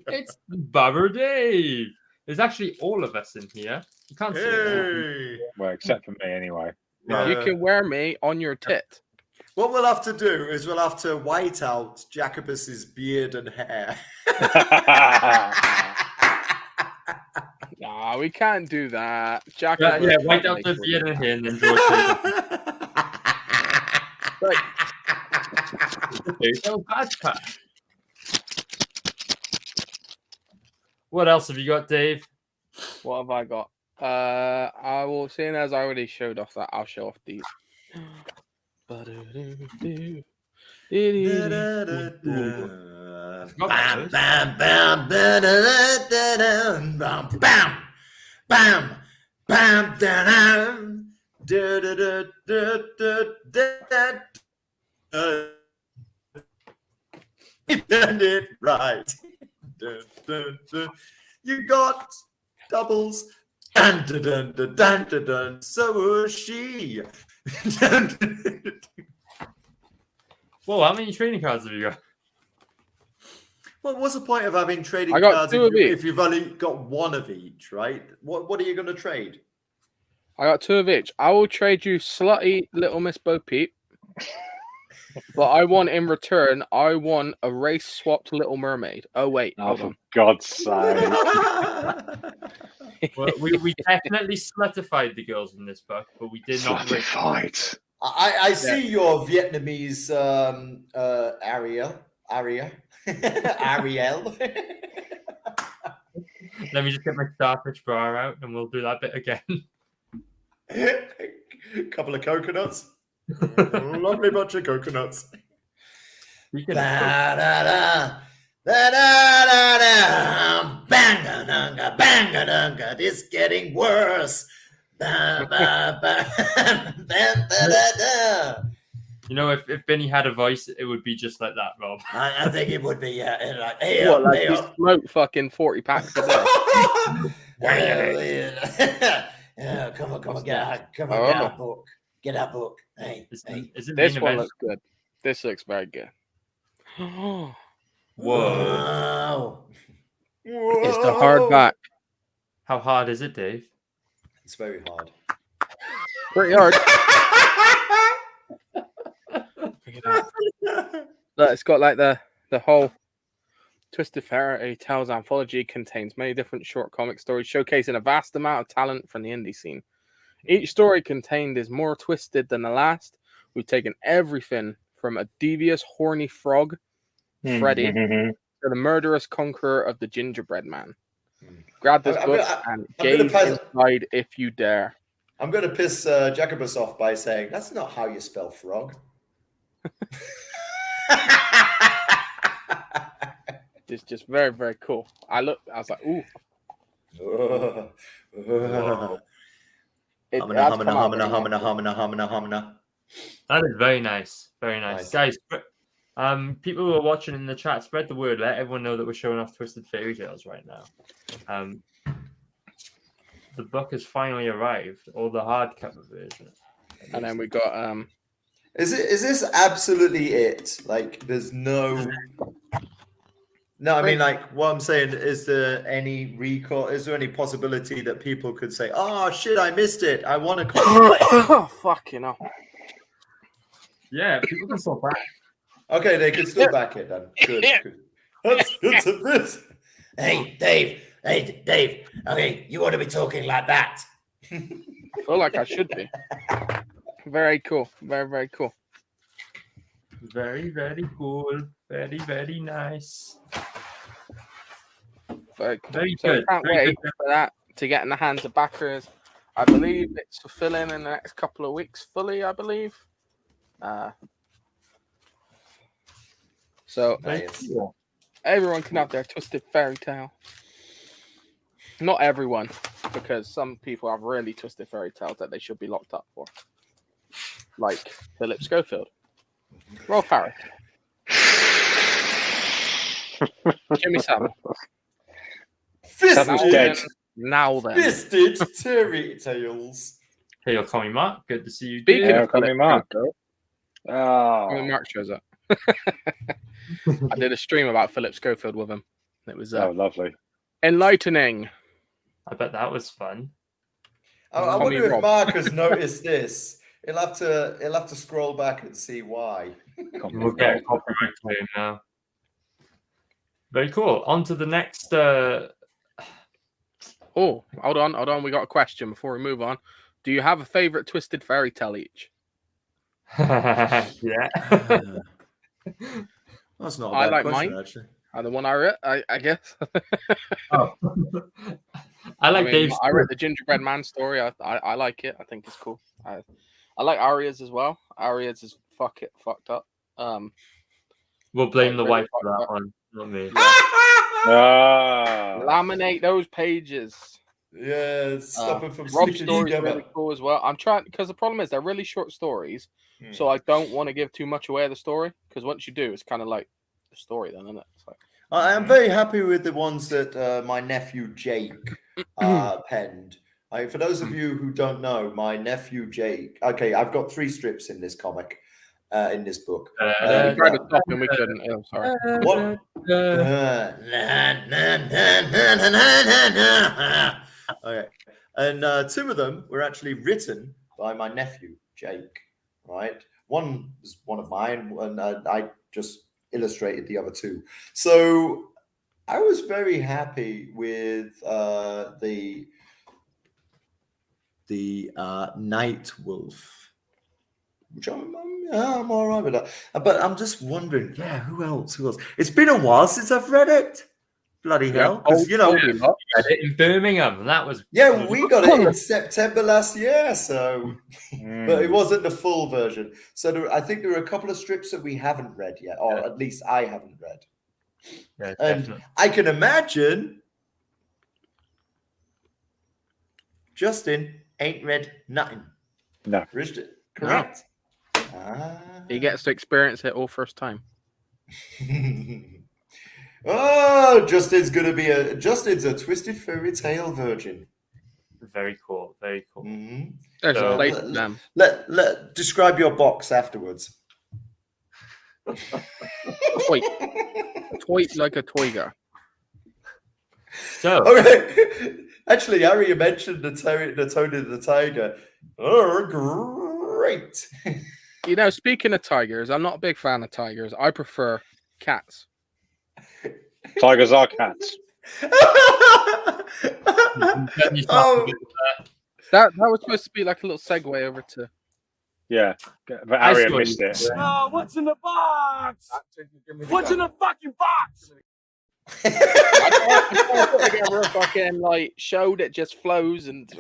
It's Bobber Dave. There's actually all of us in here. You can't see it. Hey. Well, except for me, anyway. You can wear me on your tit. What we'll have to do is we'll have to white out Jacobus's beard and hair. Nah, we can't do that. Jack. Yeah, white out the beard and hair and then draw it. So backpack. What else have you got, Dave? What have I got? I will, seeing as I already showed off that, I'll show off these. Bam, bam, bam, ba-da-da-da-da, bam, bam, bam, bam, da-dam, da-da-da-da-da-da. You done it right. Dun, dun, dun. You got doubles. Dun, dun, dun, dun, dun, dun, dun. So was she. Dun, dun, dun. Whoa, how many trading cards have you got? Well, what's the point of having trading I got cards two of each. if you've only got one of each, right? What are you going to trade? I got two of each. I will trade you slutty little Miss Bo Peep. But I want in return, I want a race swapped Little Mermaid. Oh, wait. Oh, Hold for on. God's sake. Well, we definitely slutified the girls in this book, but we did not. rape them. Fight. I see your Vietnamese Ariel. Ariel. Let me just get my starfish bra out and we'll do that bit again. Couple of coconuts. Lovely bunch of coconuts. Speaking of Da-da-da. Da-da-da-da. Bang-a-dunga, bang-a-dunga. It's getting worse. Ba-ba-ba. you know, if Benny had a voice, it would be just like that, Rob. I think it would be, yeah. Like, hey What, up, like hey you up. smoke fucking 40 packs a day? Yeah, come on, get Oh. our book. Get our book. Hey, Is, hey. is it This main one event? looks good. This looks very good. Whoa. Wow. It's the hardback. How hard is it, Dave? It's very hard. Pretty hard. Look at that. Look, it's got like the whole Twisted Fairy Tales anthology contains many different short comic stories showcasing a vast amount of talent from the indie scene. Each story contained is more twisted than the last. We've taken everything from a devious, horny frog, Freddy, to the murderous conqueror of the gingerbread man. Grab this I'm book gonna- and I'm gonna gaze pass- inside if you dare. I'm going to piss Jacobus off by saying that's not how you spell frog. It's just very, very cool. I was like, ooh. It had to come out very Humana. That is very nice. Very Nice. nice. Guys, people who are watching in the chat, spread the word. Let everyone know that we're showing off Twisted Fairy Tales right now. The book has finally arrived, or the hardcover version. And then we got Is this absolutely it? Like, there's no. No, I mean, like, what I'm saying is there any recall? Is there any possibility that people could say, "Oh shit, I missed it. I want to cosplay." oh, fucking hell. Yeah, people can still back. Okay, they can still back it then. Good. That's good to this. Hey, Dave. Hey, Dave. Okay, you want to be talking like that? I feel like I should be. Very cool. Very, very cool. Very, very cool. Very, very nice. Very cool. Very So good. I can't Very wait good. for that to get in the hands of backers. I believe it's fulfilling in the next couple of weeks fully, I believe. So Very Nice. cool. everyone can have their Twisted Fairy Tale. Not everyone, because some people have really twisted fairy tales that they should be locked up for. Like Philip Schofield. Rolf Harris. Jimmy Savile. Savile's dead. Now then. Fisted Terry Tales. Hey, you're Tommy Mark. Good to see you. Speaking dude. of Yeah, coming Mark. When Oh, Mark shows up. I did a stream about Philip Schofield with him. It was lovely. enlightening. I bet that was fun. I Tommy wonder if Rob. Mark has noticed this. He'll have to scroll back and see why. We'll get a copyright claim now. Very cool. On to the next. Oh, hold on. We got a question before we move on. Do you have a favorite twisted fairy tale each? Yeah. That's not a I bad like question, mine. actually. And the one I read, I guess. Oh. I like Dave's. I read the Gingerbread Man story. I like it. I think it's cool. I like Aria's as well. Aria's is fucked up. We'll blame the really wife for that one, not me. Laminate those pages. Yeah, stop it from Rob's sticking story is together. really cool as well. I'm trying because the problem is they're really short stories, so I don't want to give too much away of the story because once you do, it's kind of like the story, then, isn't it? It's like, I am very happy with the ones that my nephew Jake penned. For those of you who don't know, my nephew Jake. Okay, I've got 3 strips in this comic, in this book. we tried to stop him, we couldn't. Oh, sorry. What? Okay, and 2 of them were actually written by my nephew Jake. Right, one was one of mine, and I just illustrated the other 2. So I was very happy with the Night Wolf, which I'm all right with that. But I'm just wondering, who else? It's been a while since I've read it. Bloody hell! Because in Birmingham, that was we got it in September last year. So, but it wasn't the full version. So I think there are a couple of strips that we haven't read yet, or at least I haven't read. Yeah, and definitely. I can imagine Justin ain't read nothing. No. Correct. He gets to experience it all first time. Oh, Justin's a Twisted Fairy Tale virgin. Very cool. Very cool. Mm-hmm. There's So, a place for them. Let describe your box afterwards. Toy like a toiger. So, Okay. Actually, Harry, you mentioned the Tony the Tiger. Oh, great. You know, speaking of tigers, I'm not a big fan of tigers. I prefer cats. Tigers are cats. Oh, That was supposed to be like a little segue over to. Yeah, but Arian missed it. Oh, what's in the box? What's in the fucking box? I put together a fucking like show that just flows and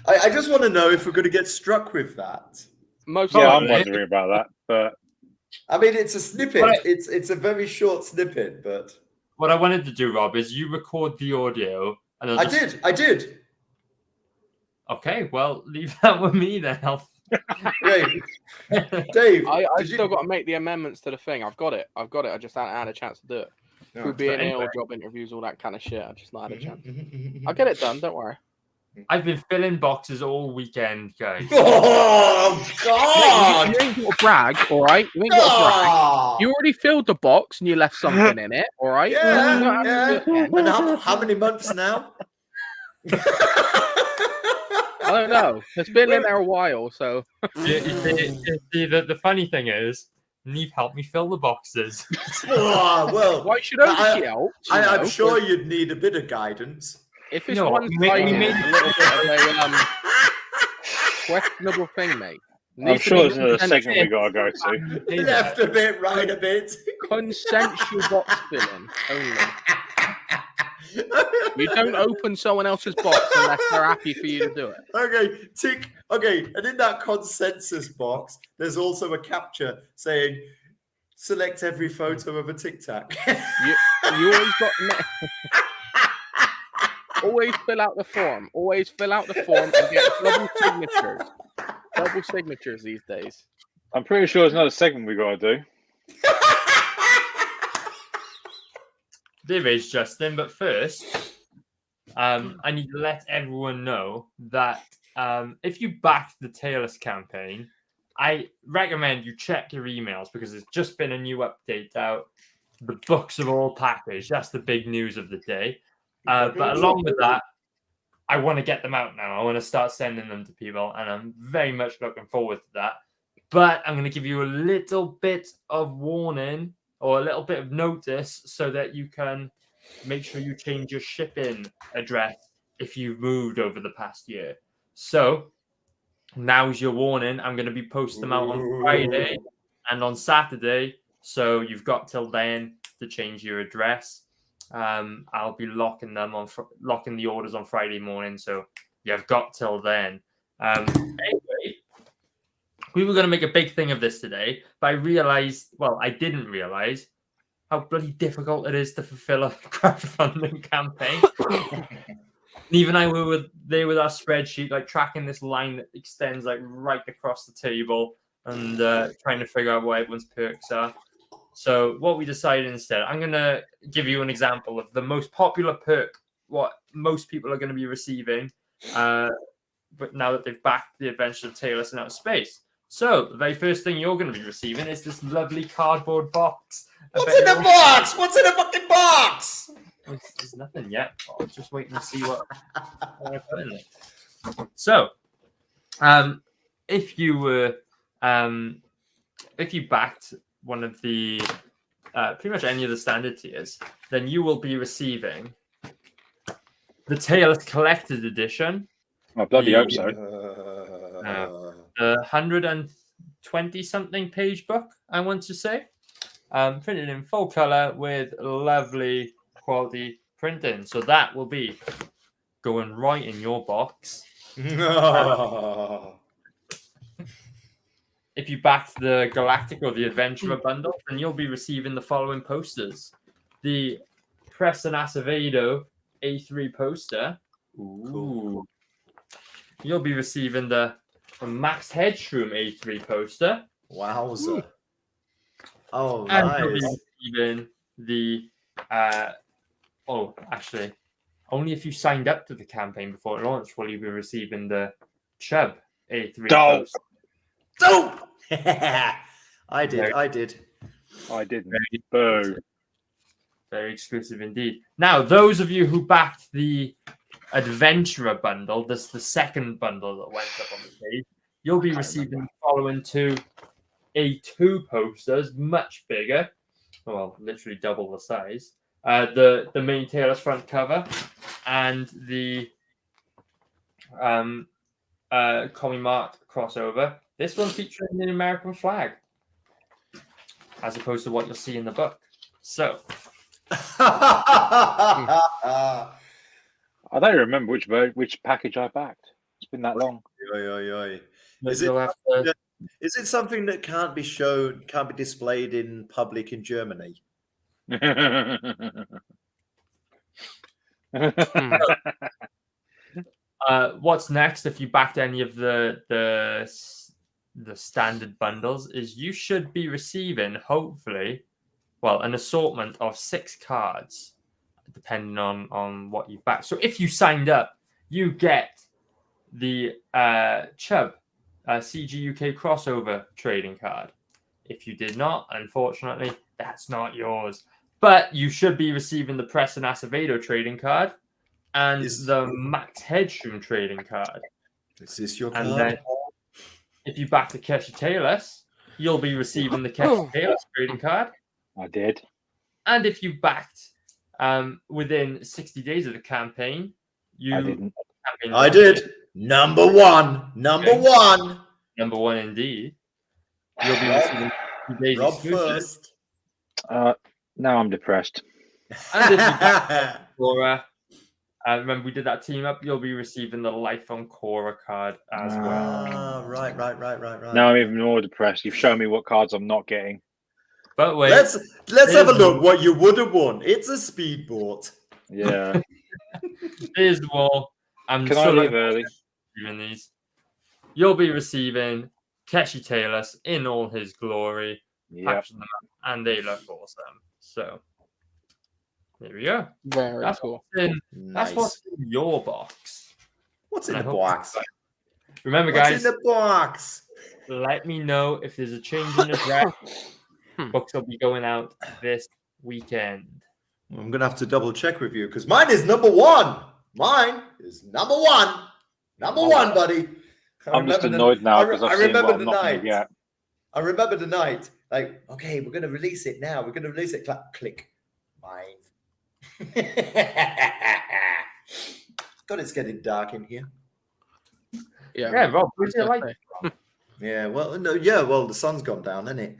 I just want to know if we're going to get struck with that. most. Yeah, I'm Probably. wondering about that. But I mean, it's a snippet. Right. It's a very short snippet, but What I wanted to do, Rob, is you record the audio, and I'll just... I did. Okay, well, leave that with me then. Hey, Dave, I did still you... got to make the amendments to the thing. I've got it. I just haven't had a chance to do it. Through being anyway. ill, job interviews, all that kind of shit. I've just not had a chance. I'll get it done. Don't worry. I've been filling boxes all weekend, guys. Oh God! You ain't got to brag, all right? You ain't got to brag. Oh! You already filled the box and you left something in it, all right? Yeah, You don't have yeah. to do it again. And how many months now? I don't know. It's been in there a while, so. The funny thing is, Neve helped me fill the boxes. Oh, well, Why should I help? I'm sure you'd need a bit of guidance. If it's You know what, one we sided, made- it's a little bit of a questionable thing, mate. I'm Needs to sure be there's another segment we got to go to. Left a bit, right a bit. Consensual box filling only. You don't open someone else's box unless they're happy for you to do it. Okay, tick. Okay, and in that consensus box, there's also a capture saying, select every photo of a Tic Tac. You always got always fill out the form. Always fill out the form and get double signatures. Double signatures these days. I'm pretty sure there's another segment we got to do. There is, Justin, but first, I need to let everyone know that if you backed the Taylor's campaign, I recommend you check your emails because there's just been a new update out. The books are all packaged. That's the big news of the day. But along with that, I want to get them out now. I want to start sending them to people, and I'm very much looking forward to that. But I'm going to give you a little bit of warning or a little bit of notice so that you can make sure you change your shipping address if you've moved over the past year. So now's your warning. I'm going to be posting them out on Friday and on Saturday. So you've got till then to change your address. I'll be locking the orders on Friday morning. So you've got till then. Anyway, we were going to make a big thing of this today, but I didn't realize how bloody difficult it is to fulfill a crowdfunding campaign. Neve and I were there with our spreadsheet, like tracking this line that extends like right across the table and trying to figure out what everyone's perks are. So what we decided instead, I'm going to give you an example of the most popular perk, what most people are going to be receiving, but now that they've backed the Adventure of Taylor in Outer Space. So the very first thing you're going to be receiving is this lovely cardboard box. What's in the box? What's in the fucking box? There's nothing yet. I'll just wait and see what I put in it. So, if you backed one of the pretty much any of the standard tiers, then you will be receiving the Taylor's Collector's Edition. I bloody hope so. The 120 something page book, I want to say, printed in full color with lovely quality printing. So that will be going right in your box. If you backed the Galactic or the Adventurer bundle, then you'll be receiving the following posters: the Preston Acevedo A3 poster. Ooh. Cool. You'll be receiving the Max Headroom A3 poster. Wowza. Oh, And nice. you'll be receiving the actually, only if you signed up to the campaign before it launched will you be receiving the Chubb A3 poster. Dope! I did. I didn't. Boo. Very exclusive indeed. Now, those of you who backed the Adventurer bundle, this is the second bundle that went up on the page, you'll be receiving the following two A2 posters, much bigger. Well, literally double the size. The main Taylor's front cover and the Commie Mark crossover. This one featuring the American flag, as opposed to what you'll see in the book. So, I don't remember which package I backed. It's been that long. Oi, oi, oi. Is You'll have to- Is it something that can't be shown, can't be displayed in public in Germany? What's next if you backed any of the standard bundles is you should be receiving, hopefully, well, an assortment of 6 cards, depending on what you back. So if you signed up, you get the Chubb CG UK crossover trading card. If you did not, unfortunately, that's not yours. But you should be receiving the Preston Acevedo trading card and the Max Headstrom trading card. Is this your card? And then if you back the Kesha Taylors, you'll be receiving the Kesha Taylors trading card. I did. And if you backed within 60 days of the campaign, I didn't. I did. Number one. Number one. Number one indeed. You'll be receiving 60 days Rob exclusive. first. Now I'm depressed. And if you back Cora, remember we did that team up, you'll be receiving the Life on Cora card as well. Right. Now I'm even more depressed. You've shown me what cards I'm not getting. But wait, Let's have a look what you would have won. It's a speedboat. Yeah. here's the wall. I'm Can I leave early? These. You'll be receiving Keshi Taylors in all his glory. Yeah. And they look awesome. So there we go. Very cool. That's what's in your box. What's in the box? Remember, What's guys, in the box? let me know if there's a change in address. Books will be going out this weekend. I'm gonna have to double check with you because mine is number one. Mine is number one. Number one, buddy. I'm just annoyed now because I've seen what I'm not going to get. I remember the night. Like, okay, we're gonna release it now. We're gonna release it. Click. Mine. God, it's getting dark in here. Yeah, Rob, where's your light? Yeah, well, no, yeah, well, the sun's gone down, hasn't it?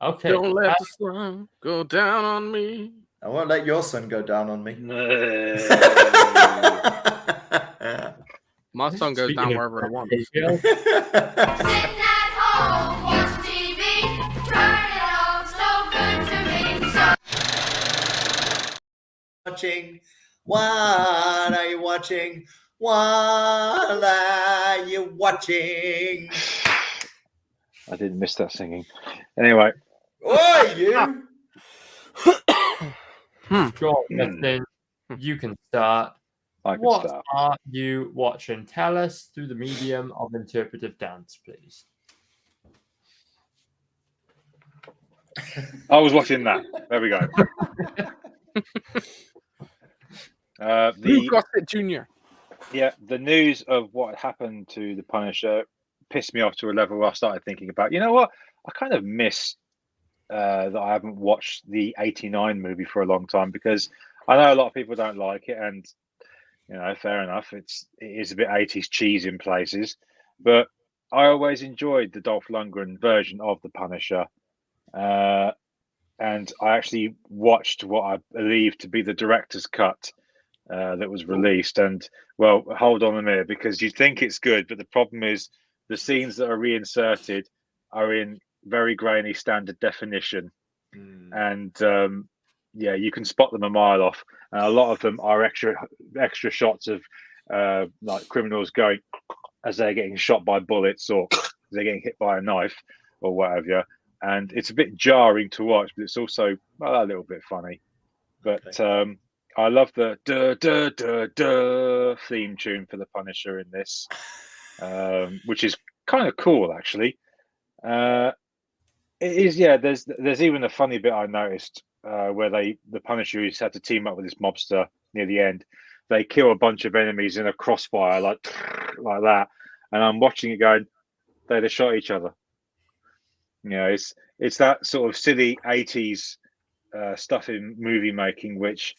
Okay. Don't let the sun go down on me. I won't let your sun go down on me. My sun goes down wherever I want. Sitting at home, watch TV, turn it off, so good to me. Watching. What are you watching? What are you watching? I didn't miss that singing. Anyway. Oi, you! Sure, then you can start. I can What start. are you watching? Tell us through the medium of interpretive dance, please. I was watching that. There we go. Who got it, Junior? Yeah, the news of what happened to the Punisher pissed me off to a level where I started thinking about, you know what? I kind of miss that I haven't watched the 89 movie for a long time because I know a lot of people don't like it, and you know, fair enough. It is a bit 80s cheese in places, but I always enjoyed the Dolph Lundgren version of the Punisher, and I actually watched what I believe to be the director's cut that was released. And well, hold on a minute, because you think it's good, but the problem is the scenes that are reinserted are in very grainy standard definition, and yeah, you can spot them a mile off. And a lot of them are extra shots of like criminals going as they're getting shot by bullets or they're getting hit by a knife or whatever. And it's a bit jarring to watch, but it's also a little bit funny. But I love the duh, duh, duh, duh theme tune for the Punisher in this, which is kind of cool, actually. It is, yeah. There's even a funny bit I noticed where the Punisher has had to team up with this mobster near the end. They kill a bunch of enemies in a crossfire like that, and I'm watching it going, they'd have shot each other. You know, it's that sort of silly 80s stuff in movie making, which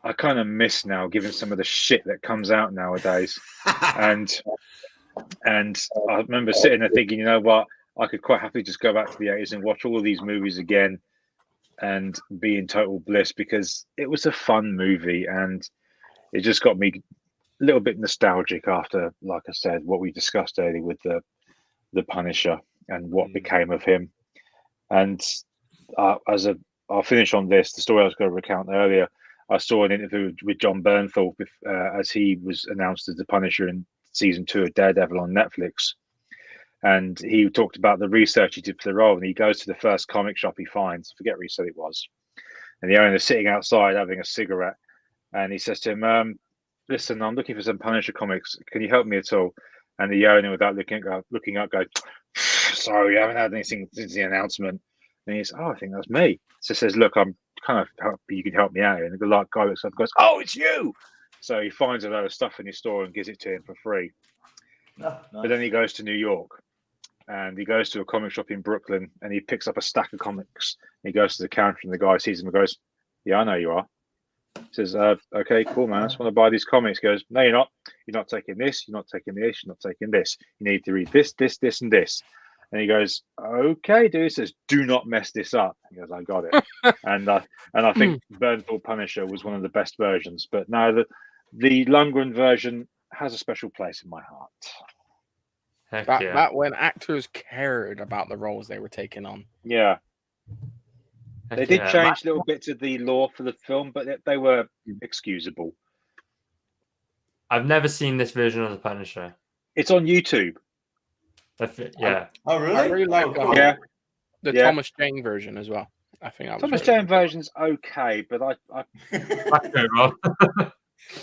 I kind of miss now, given some of the shit that comes out nowadays. and I remember sitting there thinking, you know what, I could quite happily just go back to the 80s and watch all of these movies again and be in total bliss, because it was a fun movie and it just got me a little bit nostalgic after, like I said, what we discussed earlier with the Punisher and what became of him. And I'll finish on this. The story I was going to recount earlier, I saw an interview with John Bernthal as he was announced as the Punisher in season 2 of Daredevil on Netflix. And he talked about the research he did for the role. And he goes to the first comic shop he finds, forget where he said it was. And the owner's sitting outside having a cigarette. And he says to him, listen, I'm looking for some Punisher comics. Can you help me at all? And the owner, without looking up, goes, sorry, I haven't had anything since the announcement. And he says, oh, I think that's me. So he says, look, I'm kind of happy you can help me out here. And the guy looks up and goes, oh, it's you. So he finds a load of stuff in his store and gives it to him for free. Oh, nice. But then he goes to New York. And he goes to a comic shop in Brooklyn and he picks up a stack of comics. He goes to the counter and the guy sees him and goes, yeah, I know you are. He says, okay, cool, man. I just want to buy these comics. He goes, no, you're not. You're not taking this. You're not taking this. You're not taking this. You need to read this, this, this, and this. And he goes, okay, dude. He says, do not mess this up. He goes, I got it. and I think Bernthal Punisher was one of the best versions. But no, the Lundgren version has a special place in my heart. That when actors cared about the roles they were taking on. Yeah. They did change little bits of the lore for the film, but they were excusable. I've never seen this version of the Punisher. It's on YouTube. Yeah. Oh, really? I really like cool. the Thomas Jane version as well. I think that was Thomas Jane version's okay, but I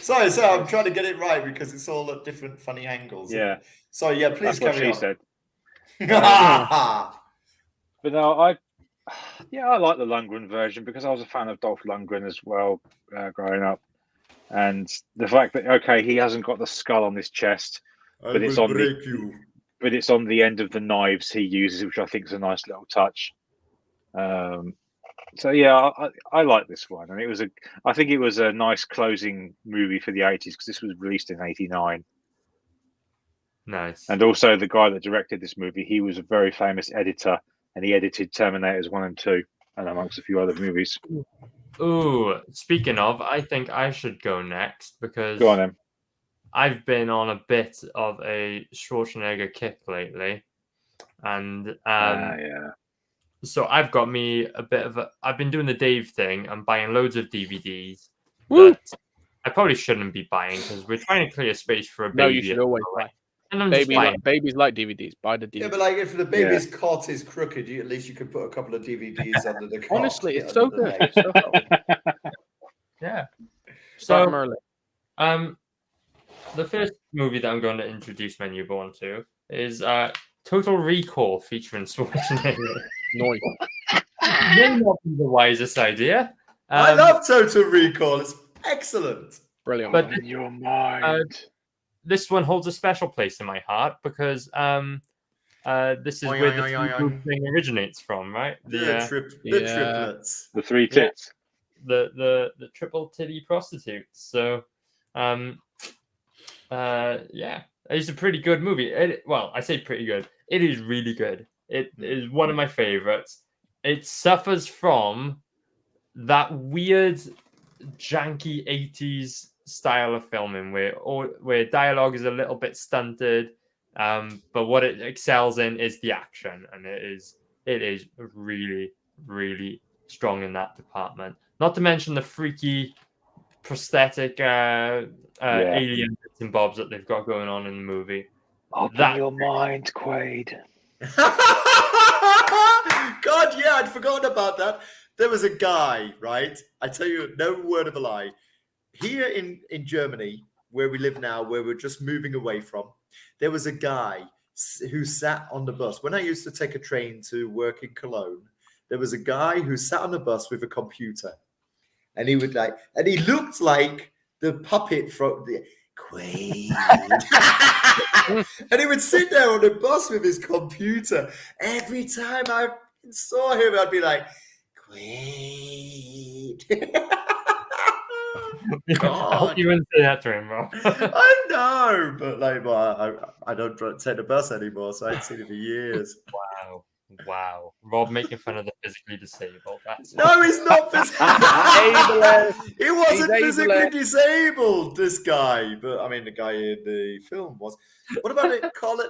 Sorry, I'm trying to get it right because it's all at different funny angles. Yeah. So yeah, please that's what carry she on. said. But no, I like the Lundgren version because I was a fan of Dolph Lundgren as well growing up, and the fact that he hasn't got the skull on his chest, but it's on the end of the knives he uses, which I think is a nice little touch. So yeah, I like this one, and I think it was a nice closing movie for the 80s because this was released in '89. Nice. And also the guy that directed this movie, he was a very famous editor, and he edited Terminators 1 and 2, and amongst a few other movies. Ooh, speaking of, I think I should go next because Go on, then. I've been on a bit of a Schwarzenegger kick lately, and so I've got me a bit of I've been doing the Dave thing. I'm buying loads of DVDs that I probably shouldn't be buying because we're trying to clear space for a baby. No, you should always buy. And I'm babies like DVDs. Buy the DVDs. Yeah, but like if the baby's cot is crooked, at least you could put a couple of DVDs under the cot. Honestly, it's so good. It's so yeah. Start So, early. The first movie that I'm going to introduce my newborn to is Total Recall featuring Schwarzenegger. Noise. May not be the wisest idea. I love Total Recall. It's excellent. Brilliant. But in your mind. This one holds a special place in my heart because this is where the thing originates from, right? The triplets. The three tits. The triple titty prostitutes. So it's a pretty good movie. I say pretty good. It is really good. It is one of my favorites. It suffers from that weird, janky 80s style of filming where dialogue is a little bit stunted, but what it excels in is the action, and it is really, really strong in that department. Not to mention the freaky prosthetic alien bits and bobs that they've got going on in the movie. Open your mind, Quaid. God, yeah, I'd forgotten about that. There was a guy, right? I tell you, no word of a lie. Here in Germany, where we live now, where we're just moving away from, there was a guy who sat on the bus. When I used to take a train to work in Cologne, there was a guy who sat on the bus with a computer. And he looked like the puppet from the Quaid. And he would sit there on the bus with his computer. Every time I saw him, I'd be like, Quaid. I hope you wouldn't say that to him, bro. I know, but I don't take the bus anymore, so I haven't seen it for years. Wow. Wow, Rob making fun of the physically disabled. That's No, he's not Ableist. He wasn't He's physically ableist. disabled, this guy. But I mean, the guy in the film was. What about it, Colin?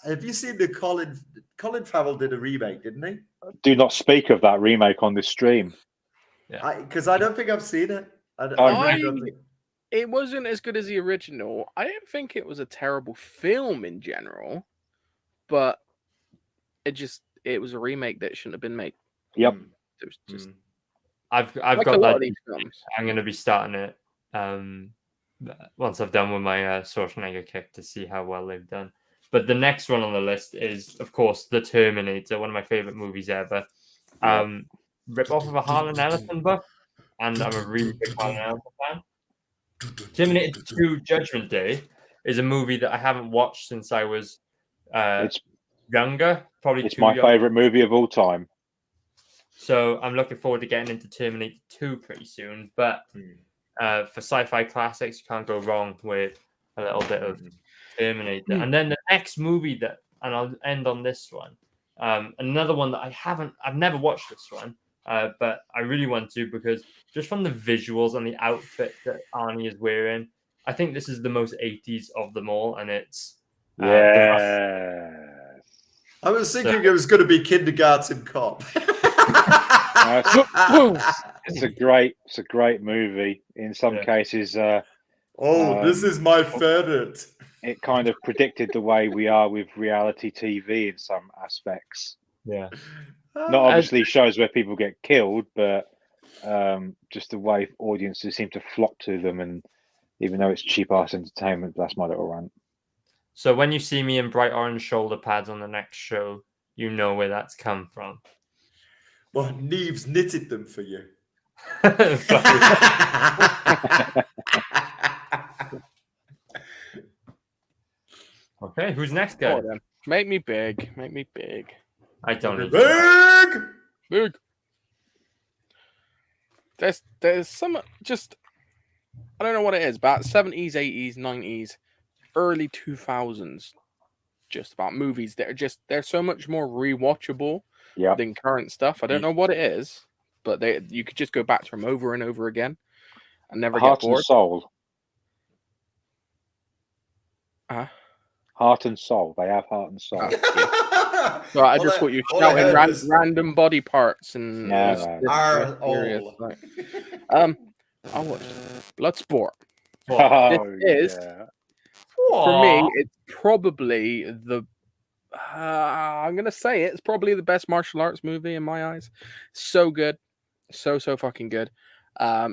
Have you seen the Colin Farrell did a remake, didn't he? Do not speak of that remake on this stream. Because I don't think I've seen it. I Oh, really don't think. It wasn't as good as the original. I don't think it was a terrible film in general, but it was a remake that shouldn't have been made. Yep. It was just I've like got a lot that. of these films. I'm going to be starting it once I've done with my Schwarzenegger kick to see how well they've done. But the next one on the list is, of course, The Terminator, one of my favorite movies ever. Rip off of a Harlan Ellison book, and I'm a really big Harlan Ellison fan. Terminator 2 Judgment Day is a movie that I haven't watched since I was younger. Probably it's too my young. favorite movie of all time. So I'm looking forward to getting into Terminator 2 pretty soon. But for sci-fi classics, you can't go wrong with a little bit of Terminator. And then the next movie and I'll end on this one. Another one that I've never watched this one, but I really want to, because just from the visuals and the outfit that Arnie is wearing, I think this is the most 80s of them all, and it's Yeah. I was thinking it was going to be Kindergarten Cop. It's a great movie. In some cases, this is my favorite. It kind of predicted the way we are with reality TV in some aspects. Yeah. Not obviously shows where people get killed, but just the way audiences seem to flock to them. And even though it's cheap ass entertainment, that's my little rant. So when you see me in bright orange shoulder pads on the next show, you know where that's come from. Well, Neves knitted them for you. Okay, who's next, guy? Make me big. Make me big. I don't know. Big. There's some just, I don't know what it is, about 70s, 80s, 90s, early 2000s, just about movies that are they're so much more rewatchable than current stuff. I don't know what it is, but you could just go back to them over and over again and never get bored. Heart and Soul. Heart and Soul. They have Heart and Soul. So I just thought you were shouting random body parts and I watched Bloodsport. Oh, this is for me, it's probably the I'm gonna say it's probably the best martial arts movie in my eyes. So good, so fucking good.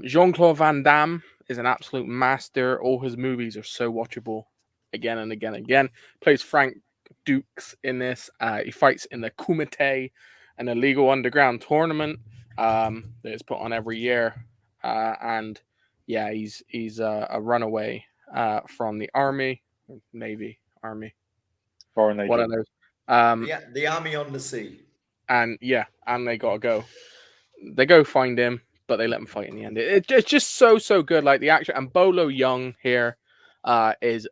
Jean-Claude Van Damme is an absolute master. All his movies are so watchable again and again and again. Plays Frank Dukes in this. He fights in the Kumite, an illegal underground tournament that is put on every year. And yeah, he's a runaway from the army, army, foreign navy. One of those. The army on the sea. And yeah, and they gotta go. They go find him, but they let him fight in the end. It's just so good. Like the action, and Bolo Young here is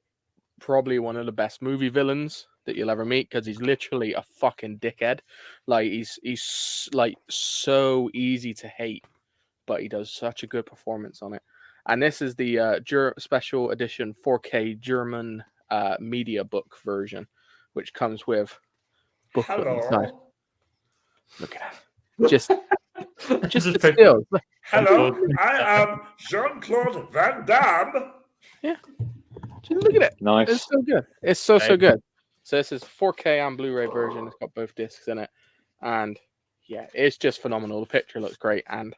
probably one of the best movie villains that you'll ever meet, because he's literally a fucking dickhead. Like he's like so easy to hate, but he does such a good performance on it. And this is the special edition 4K German media book version, which comes with booklet inside. Look at that. Just still. Hello, I am Jean-Claude Van Damme. Yeah. Just look at it. Nice. It's so good. It's so good. So this is 4K and Blu-ray version. It's got both discs in it. And yeah, it's just phenomenal. The picture looks great. And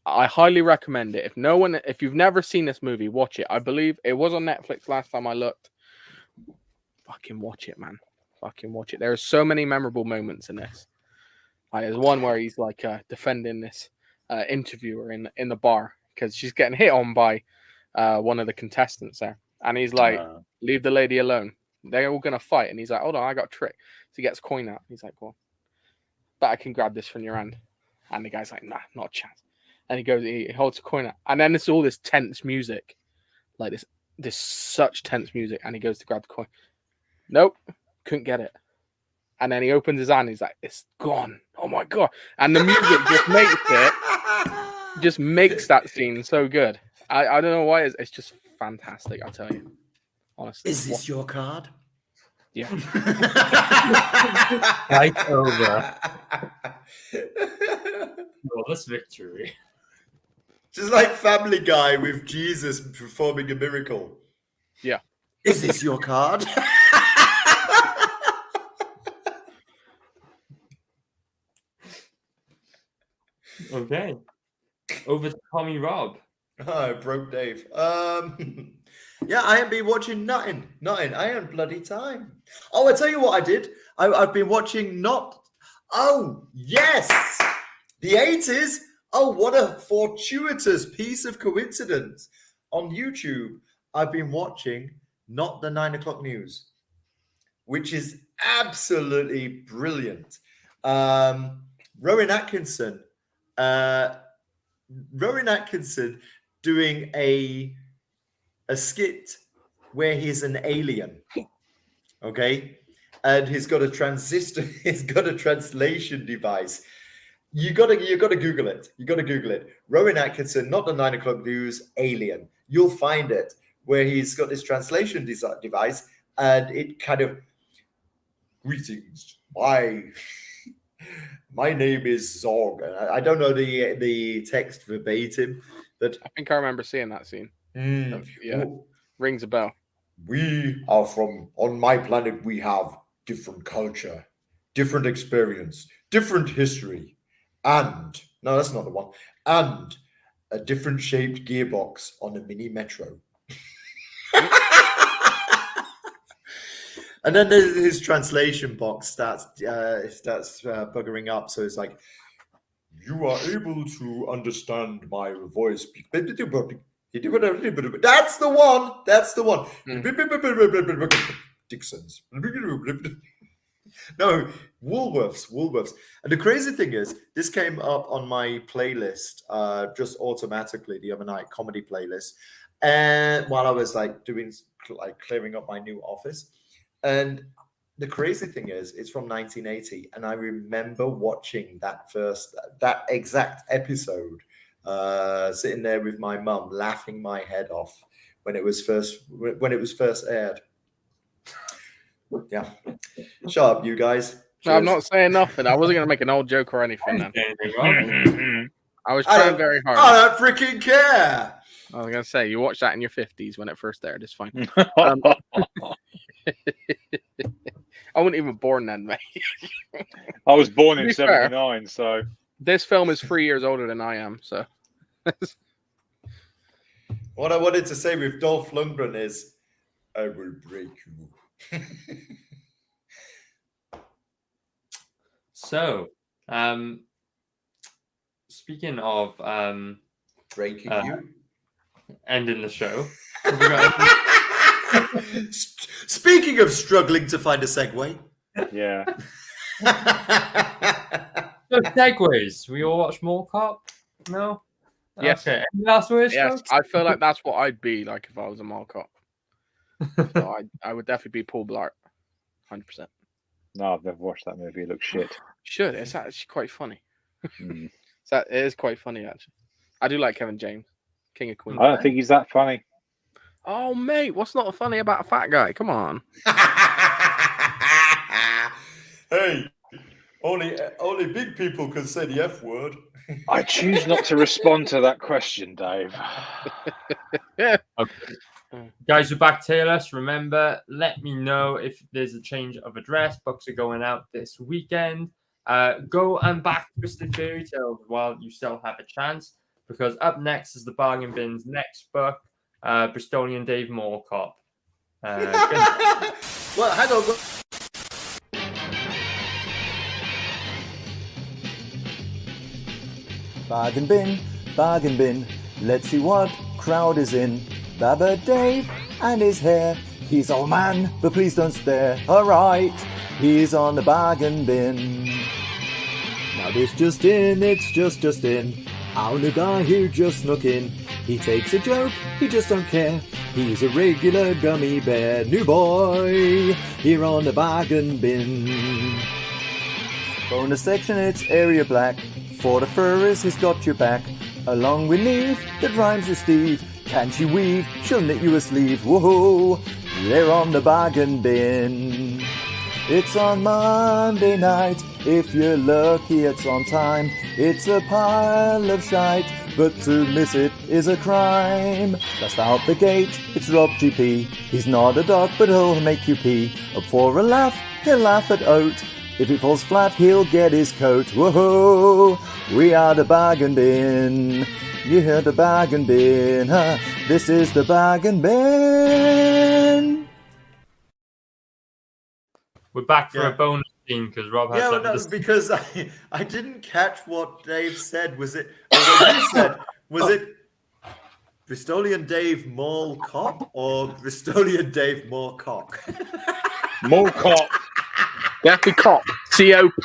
I highly recommend it. If you've never seen this movie, watch it. I believe it was on Netflix last time I looked. Fucking watch it, man. Fucking watch it. There are so many memorable moments in this. There's one where he's like defending this interviewer in the bar because she's getting hit on by one of the contestants there. And he's like, leave the lady alone. They're all going to fight. And he's like, hold on, I got a trick. So he gets a coin out. He's like, well, but I can grab this from your hand. And the guy's like, nah, not a chance. And he holds a coin out. And then there's all this tense music. Like this such tense music. And he goes to grab the coin. Nope, couldn't get it. And then he opens his hand. He's like, "It's gone! Oh my god!" And the music just makes that scene so good. I don't know why. It's just fantastic. I tell you, honestly. Is this your card? Yeah. Right over. Flawless victory. Just like Family Guy with Jesus performing a miracle. Yeah. Is this your card? Okay. Over to Tommy Rob. Oh, broke Dave. Yeah, I ain't been watching nothing. I ain't bloody time. Oh, I tell you what I did. I've been watching Oh, yes! The 80's. Oh, what a fortuitous piece of coincidence. On YouTube, I've been watching Not the 9 o'clock news, which is absolutely brilliant. Rowan Atkinson doing a skit where he's an alien, okay, and he's got a translation device. You gotta Google it. Rowan Atkinson, Not the 9 o'clock news, alien. You'll find it where he's got this translation device, and it kind of greetings. My name is Zog. I don't know the text verbatim, but I think I remember seeing that scene. Yeah, rings a bell. We are on my planet, we have different culture, different experience, different history, and, no, that's not the one, and a different shaped gearbox on a mini metro. And then his translation box starts buggering up. So it's like, You are able to understand my voice. that's the one. Dixon's. No, Woolworths. And the crazy thing is, this came up on my playlist just automatically the other night, comedy playlist, and while I was clearing up my new office. And the crazy thing is, it's from 1980, and I remember watching that exact episode, sitting there with my mum, laughing my head off when it was first aired. Yeah, shut up, you guys. No, I'm not saying nothing. I wasn't going to make an old joke or anything. Then. I was trying very hard. I don't freaking care. I was going to say, you watched that in your 50s when it first aired. It's fine. I wasn't even born then, mate. I was born in To be fair, 79, so this film is 3 years older than I am. So, what I wanted to say with Dolph Lundgren is, I will break you. So, speaking of breaking you, ending the show. Speaking of struggling to find a segue, yeah. So, segues. We all watch Mall Cop? No? Yes. Okay. Any last words, yes, folks? I feel like that's what I'd be like if I was a mall cop. So I would definitely be Paul Blart, 100%. No, I've never watched that movie. It looks shit. Should. It's actually quite funny. Mm. It is quite funny, actually. I do like Kevin James, King of Queens. I don't think he's that funny. Oh, mate, what's not funny about a fat guy? Come on. Hey, only big people can say the F word. I choose not to respond to that question, Dave. Yeah. Okay. Guys, we're back to us. Remember, let me know if there's a change of address. Books are going out this weekend. Go and back Twisted Fairy Tales while you still have a chance, because up next is the Bargain Bin's next book, Bristolian Dave Mall Cop. Well, hang on. Bargain bin, let's see what crowd is in. Baba Dave and his hair. He's old man, but please don't stare. Alright, he's on the bargain bin. Now this just in, it's just in. Our new guy who just snuck in. He takes a joke, he just don't care. He's a regular gummy bear, new boy, here on the bargain bin. Bonus section, it's area black. For the furries, he's got your back. Along with Neve, that rhymes with Steve. Can't you weave? She'll knit you a sleeve. Whoa, they're on the bargain bin. It's on Monday night. If you're lucky, it's on time. It's a pile of shite, but to miss it is a crime. Just out the gate, it's Rob GP. He's not a dog, but he'll make you pee. Up for a laugh, he'll laugh at oat. If it falls flat, he'll get his coat. Whoa, we are the bargain bin. You hear the bargain bin, huh? This is the bargain bin. We're back for a bonus scene because Rob has something to say. Because I didn't catch what Dave said. Was it what you said? Was it Bristolian Dave Mall Cop or Bristolian Dave More Cock? More cop. Definitely cop. COP.